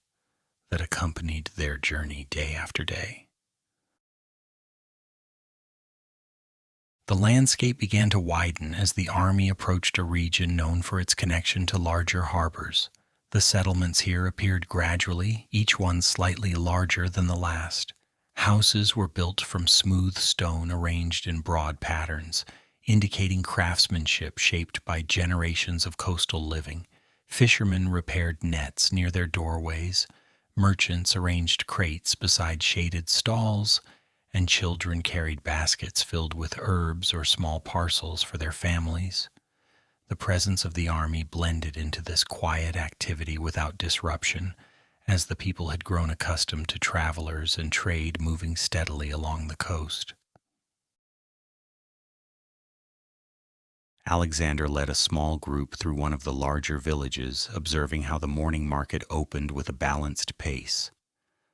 that accompanied their journey day after day. The landscape began to widen as the army approached a region known for its connection to larger harbors. The settlements here appeared gradually, each one slightly larger than the last. Houses were built from smooth stone arranged in broad patterns, indicating craftsmanship shaped by generations of coastal living. Fishermen repaired nets near their doorways, merchants arranged crates beside shaded stalls, and children carried baskets filled with herbs or small parcels for their families. The presence of the army blended into this quiet activity without disruption, as the people had grown accustomed to travelers and trade moving steadily along the coast. Alexander led a small group through one of the larger villages, observing how the morning market opened with a balanced pace.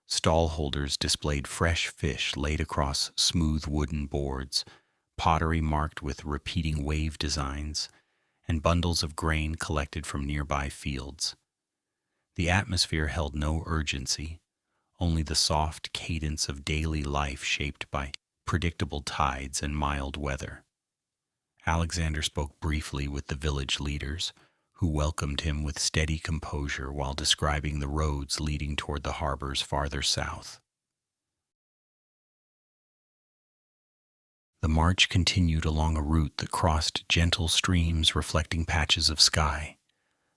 Stallholders displayed fresh fish laid across smooth wooden boards, pottery marked with repeating wave designs, and bundles of grain collected from nearby fields. The atmosphere held no urgency, only the soft cadence of daily life shaped by predictable tides and mild weather. Alexander spoke briefly with the village leaders, who welcomed him with steady composure while describing the roads leading toward the harbors farther south. The march continued along a route that crossed gentle streams reflecting patches of sky.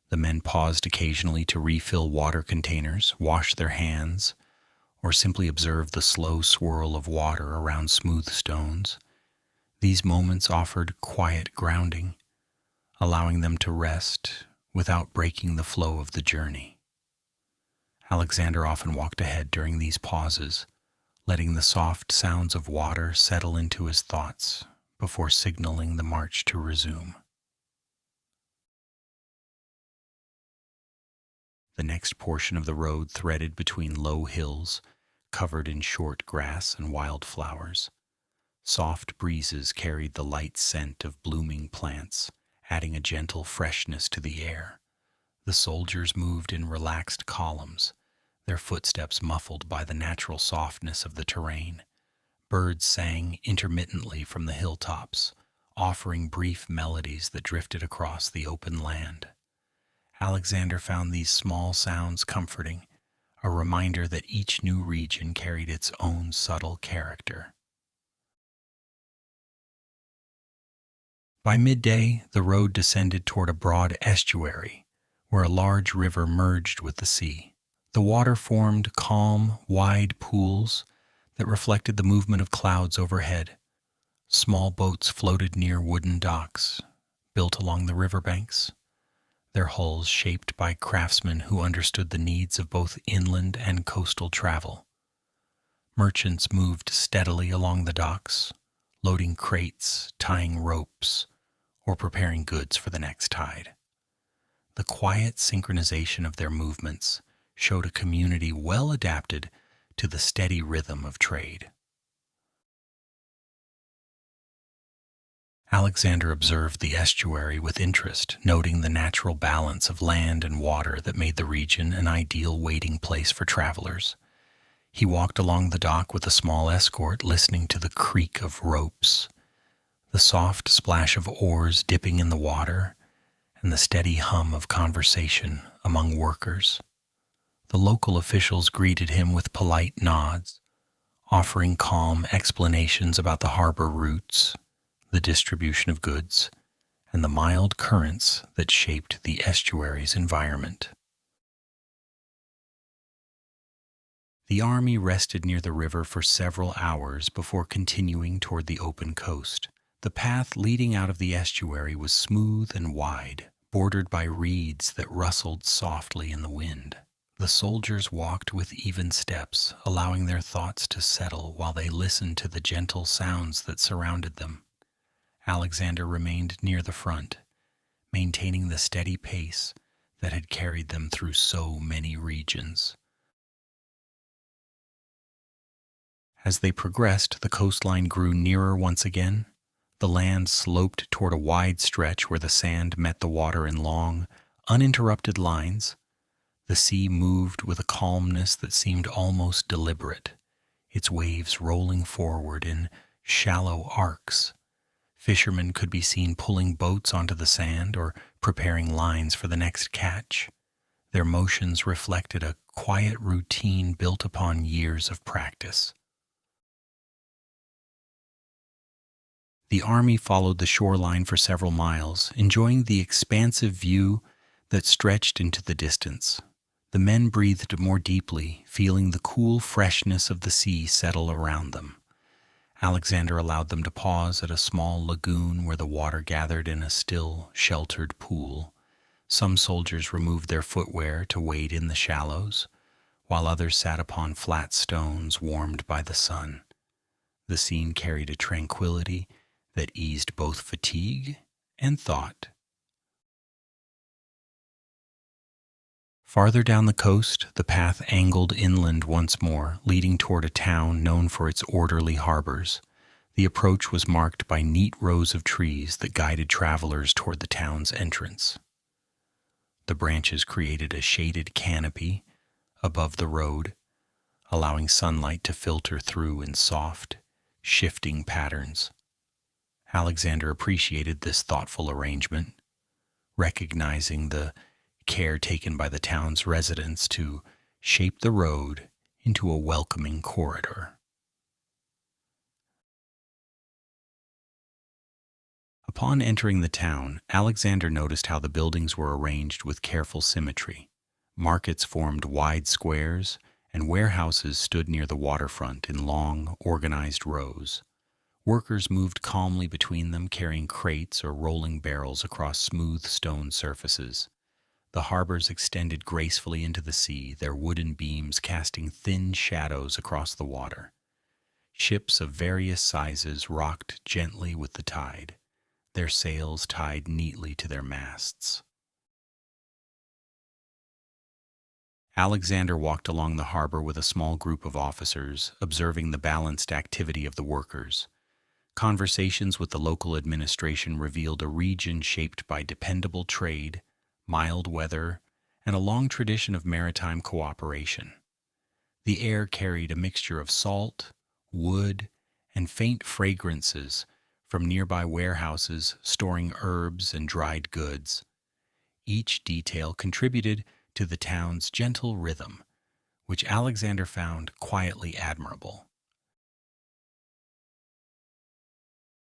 The men paused occasionally to refill water containers, wash their hands, or simply observe the slow swirl of water around smooth stones. These moments offered quiet grounding, allowing them to rest without breaking the flow of the journey. Alexander often walked ahead during these pauses, letting the soft sounds of water settle into his thoughts before signaling the march to resume. The next portion of the road threaded between low hills, covered in short grass and wildflowers. Soft breezes carried the light scent of blooming plants, adding a gentle freshness to the air. The soldiers moved in relaxed columns, their footsteps muffled by the natural softness of the terrain. Birds sang intermittently from the hilltops, offering brief melodies that drifted across the open land. Alexander found these small sounds comforting, a reminder that each new region carried its own subtle character. By midday, the road descended toward a broad estuary, where a large river merged with the sea. The water formed calm, wide pools that reflected the movement of clouds overhead. Small boats floated near wooden docks, built along the riverbanks, their hulls shaped by craftsmen who understood the needs of both inland and coastal travel. Merchants moved steadily along the docks, loading crates, tying ropes, or preparing goods for the next tide. The quiet synchronization of their movements showed a community well adapted to the steady rhythm of trade. Alexander observed the estuary with interest, noting the natural balance of land and water that made the region an ideal waiting place for travelers. He walked along the dock with a small escort, listening to the creak of ropes, the soft splash of oars dipping in the water, and the steady hum of conversation among workers. The local officials greeted him with polite nods, offering calm explanations about the harbor routes, the distribution of goods, and the mild currents that shaped the estuary's environment. The army rested near the river for several hours before continuing toward the open coast. The path leading out of the estuary was smooth and wide, bordered by reeds that rustled softly in the wind. The soldiers walked with even steps, allowing their thoughts to settle while they listened to the gentle sounds that surrounded them. Alexander remained near the front, maintaining the steady pace that had carried them through so many regions. As they progressed, the coastline grew nearer once again. The land sloped toward a wide stretch where the sand met the water in long, uninterrupted lines. The sea moved with a calmness that seemed almost deliberate, its waves rolling forward in shallow arcs. Fishermen could be seen pulling boats onto the sand or preparing lines for the next catch. Their motions reflected a quiet routine built upon years of practice. The army followed the shoreline for several miles, enjoying the expansive view that stretched into the distance. The men breathed more deeply, feeling the cool freshness of the sea settle around them. Alexander allowed them to pause at a small lagoon where the water gathered in a still, sheltered pool. Some soldiers removed their footwear to wade in the shallows, while others sat upon flat stones warmed by the sun. The scene carried a tranquility that eased both fatigue and thought. Farther down the coast, the path angled inland once more, leading toward a town known for its orderly harbors. The approach was marked by neat rows of trees that guided travelers toward the town's entrance. The branches created a shaded canopy above the road, allowing sunlight to filter through in soft, shifting patterns. Alexander appreciated this thoughtful arrangement, recognizing the care taken by the town's residents to shape the road into a welcoming corridor. Upon entering the town, Alexander noticed how the buildings were arranged with careful symmetry. Markets formed wide squares, and warehouses stood near the waterfront in long, organized rows. Workers moved calmly between them, carrying crates or rolling barrels across smooth stone surfaces. The harbors extended gracefully into the sea, their wooden beams casting thin shadows across the water. Ships of various sizes rocked gently with the tide, their sails tied neatly to their masts. Alexander walked along the harbor with a small group of officers, observing the balanced activity of the workers. Conversations with the local administration revealed a region shaped by dependable trade, mild weather, and a long tradition of maritime cooperation. The air carried a mixture of salt, wood, and faint fragrances from nearby warehouses storing herbs and dried goods. Each detail contributed to the town's gentle rhythm, which Alexander found quietly admirable.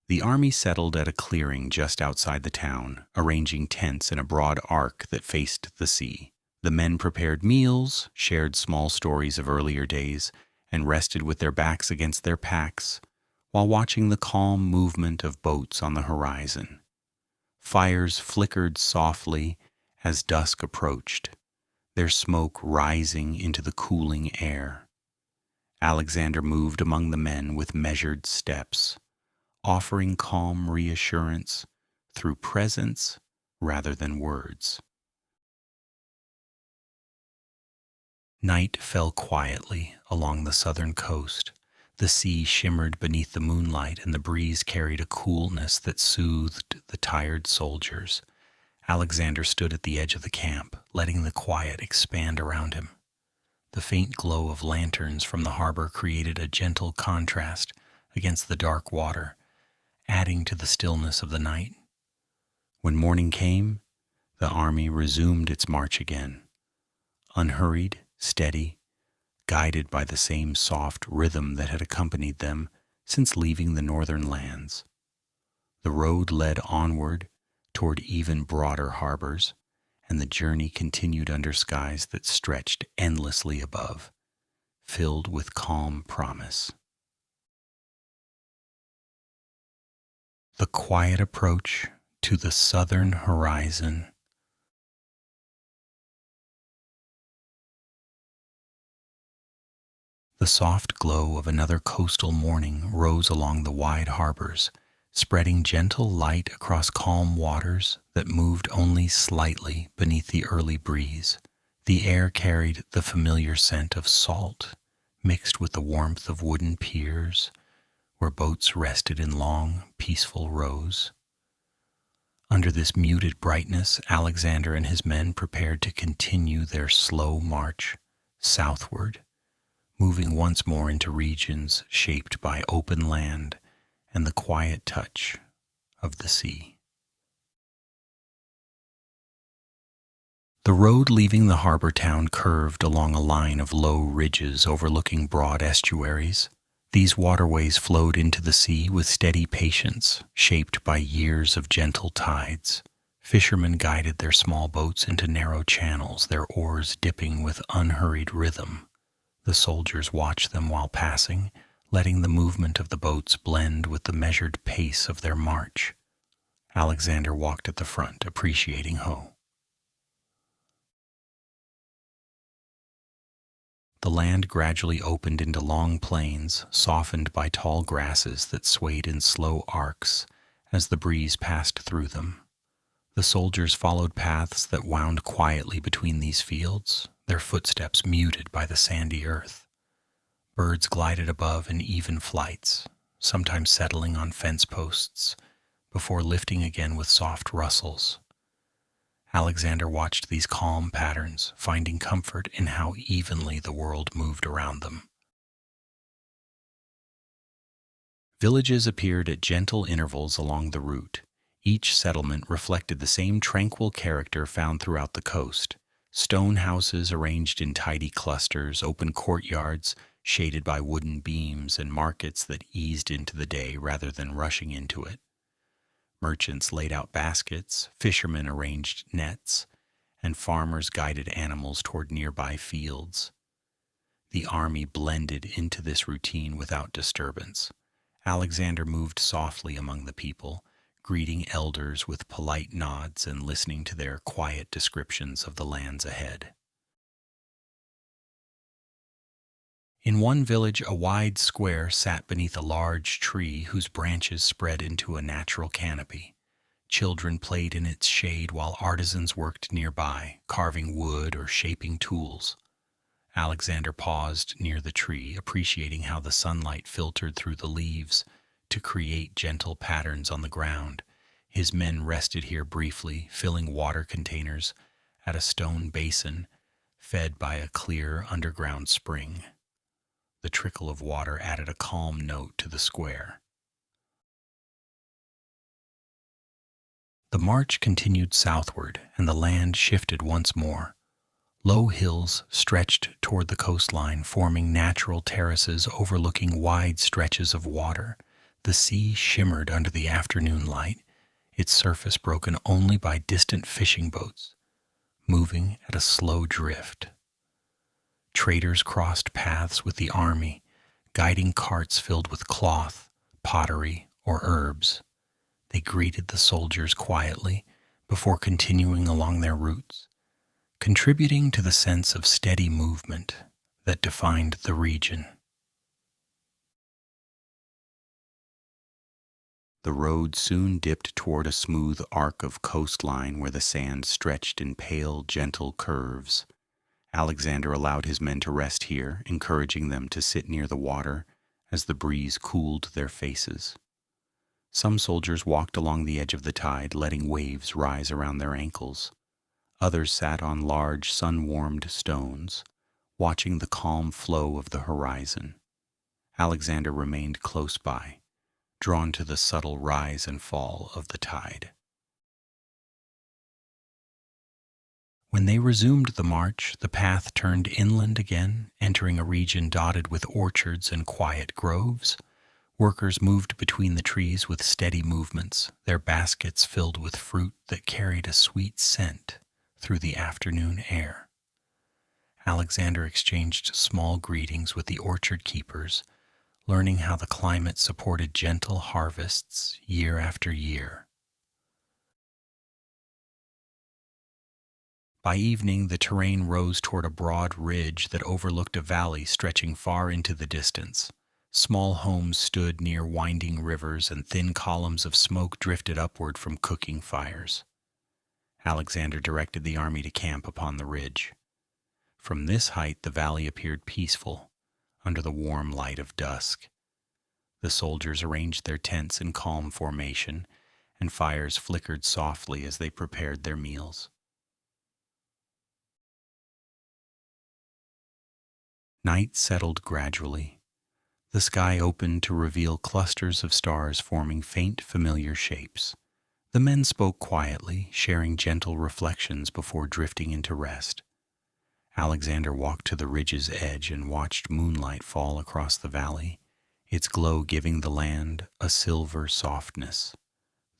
The army settled at a clearing just outside the town, arranging tents in a broad arc that faced the sea. The men prepared meals, shared small stories of earlier days, and rested with their backs against their packs while watching the calm movement of boats on the horizon. Fires flickered softly as dusk approached, their smoke rising into the cooling air. Alexander moved among the men with measured steps, offering calm reassurance through presence rather than words. Night fell quietly along the southern coast. The sea shimmered beneath the moonlight, and the breeze carried a coolness that soothed the tired soldiers. Alexander stood at the edge of the camp, letting the quiet expand around him. The faint glow of lanterns from the harbor created a gentle contrast against the dark water, adding to the stillness of the night. When morning came, the army resumed its march again, unhurried steady, guided by the same soft rhythm that had accompanied them since leaving the northern lands. The road led onward toward even broader harbors, and the journey continued under skies that stretched endlessly above, filled with calm promise. The quiet approach to the southern horizon. The soft glow of another coastal morning rose along the wide harbors, spreading gentle light across calm waters that moved only slightly beneath the early breeze. The air carried the familiar scent of salt, mixed with the warmth of wooden piers, where boats rested in long, peaceful rows. Under this muted brightness, Alexander and his men prepared to continue their slow march southward, moving once more into regions shaped by open land and the quiet touch of the sea. The road leaving the harbor town curved along a line of low ridges overlooking broad estuaries. These waterways flowed into the sea with steady patience, shaped by years of gentle tides. Fishermen guided their small boats into narrow channels, their oars dipping with unhurried rhythm. The soldiers watched them while passing, letting the movement of the boats blend with the measured pace of their march. Alexander walked at the front, appreciating Ho. The land gradually opened into long plains, softened by tall grasses that swayed in slow arcs as the breeze passed through them. The soldiers followed paths that wound quietly between these fields, their footsteps muted by the sandy earth. Birds glided above in even flights, sometimes settling on fence posts, before lifting again with soft rustles. Alexander watched these calm patterns, finding comfort in how evenly the world moved around them. Villages appeared at gentle intervals along the route. Each settlement reflected the same tranquil character found throughout the coast. Stone houses arranged in tidy clusters, open courtyards shaded by wooden beams, and markets that eased into the day rather than rushing into it. Merchants laid out baskets, fishermen arranged nets, and farmers guided animals toward nearby fields. The army blended into this routine without disturbance. Alexander moved softly among the people, greeting elders with polite nods and listening to their quiet descriptions of the lands ahead. In one village, a wide square sat beneath a large tree whose branches spread into a natural canopy. Children played in its shade while artisans worked nearby, carving wood or shaping tools. Alexander paused near the tree, appreciating how the sunlight filtered through the leaves to create gentle patterns on the ground. His men rested here briefly, filling water containers at a stone basin fed by a clear underground spring. The trickle of water added a calm note to the square. The march continued southward, and the land shifted once more. Low hills stretched toward the coastline, forming natural terraces overlooking wide stretches of water. The sea shimmered under the afternoon light, its surface broken only by distant fishing boats, moving at a slow drift. Traders crossed paths with the army, guiding carts filled with cloth, pottery, or herbs. They greeted the soldiers quietly before continuing along their routes, contributing to the sense of steady movement that defined the region. The road soon dipped toward a smooth arc of coastline where the sand stretched in pale, gentle curves. Alexander allowed his men to rest here, encouraging them to sit near the water as the breeze cooled their faces. Some soldiers walked along the edge of the tide, letting waves rise around their ankles. Others sat on large, sun-warmed stones, watching the calm flow of the horizon. Alexander remained close by, drawn to the subtle rise and fall of the tide. When they resumed the march, the path turned inland again, entering a region dotted with orchards and quiet groves. Workers moved between the trees with steady movements, their baskets filled with fruit that carried a sweet scent through the afternoon air. Alexander exchanged small greetings with the orchard keepers, learning how the climate supported gentle harvests year after year. By evening, the terrain rose toward a broad ridge that overlooked a valley stretching far into the distance. Small homes stood near winding rivers, and thin columns of smoke drifted upward from cooking fires. Alexander directed the army to camp upon the ridge. From this height, the valley appeared peaceful, under the warm light of dusk. The soldiers arranged their tents in calm formation, and fires flickered softly as they prepared their meals. Night settled gradually. The sky opened to reveal clusters of stars forming faint, familiar shapes. The men spoke quietly, sharing gentle reflections before drifting into rest. Alexander walked to the ridge's edge and watched moonlight fall across the valley, its glow giving the land a silver softness.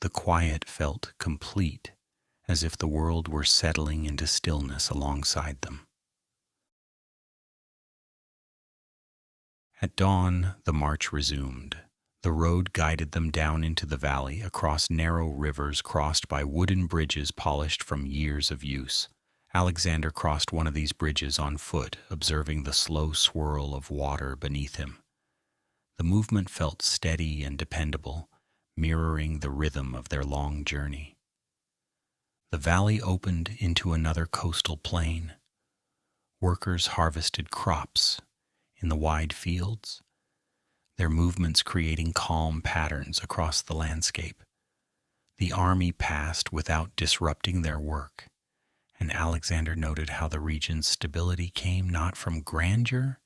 The quiet felt complete, as if the world were settling into stillness alongside them. At dawn, the march resumed. The road guided them down into the valley, across narrow rivers crossed by wooden bridges polished from years of use. Alexander crossed one of these bridges on foot, observing the slow swirl of water beneath him. The movement felt steady and dependable, mirroring the rhythm of their long journey. The valley opened into another coastal plain. Workers harvested crops in the wide fields, their movements creating calm patterns across the landscape. The army passed without disrupting their work, and Alexander noted how the region's stability came not from grandeur,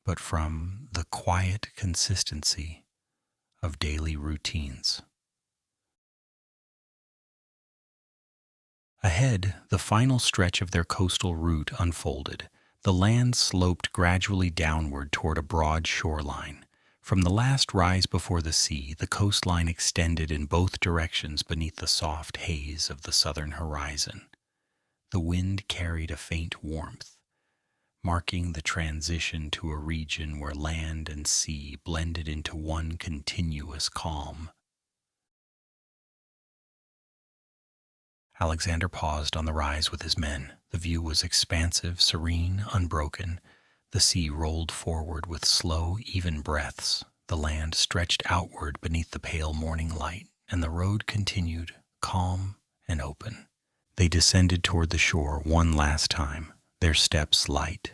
but from the quiet consistency of daily routines. Ahead, the final stretch of their coastal route unfolded. The land sloped gradually downward toward a broad shoreline. From the last rise before the sea, the coastline extended in both directions beneath the soft haze of the southern horizon. The wind carried a faint warmth, marking the transition to a region where land and sea blended into one continuous calm. Alexander paused on the rise with his men. The view was expansive, serene, unbroken. The sea rolled forward with slow, even breaths. The land stretched outward beneath the pale morning light, and the road continued, calm and open. They descended toward the shore one last time, their steps light,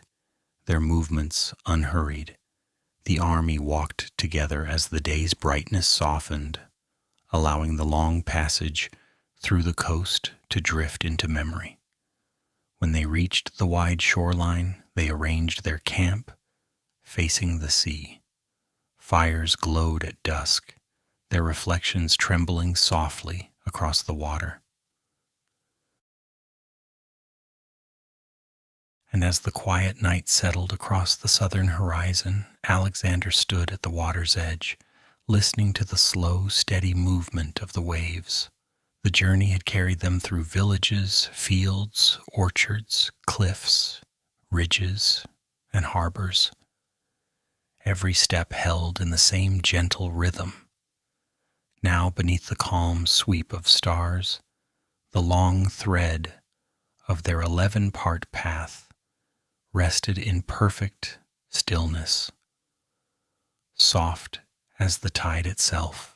their movements unhurried. The army walked together as the day's brightness softened, allowing the long passage through the coast to drift into memory. When they reached the wide shoreline, they arranged their camp, facing the sea. Fires glowed at dusk, their reflections trembling softly across the water. And as the quiet night settled across the southern horizon, Alexander stood at the water's edge, listening to the slow, steady movement of the waves. The journey had carried them through villages, fields, orchards, cliffs, ridges, and harbors. Every step held in the same gentle rhythm. Now, beneath the calm sweep of stars, the long thread of their 11-part path rested in perfect stillness, soft as the tide itself.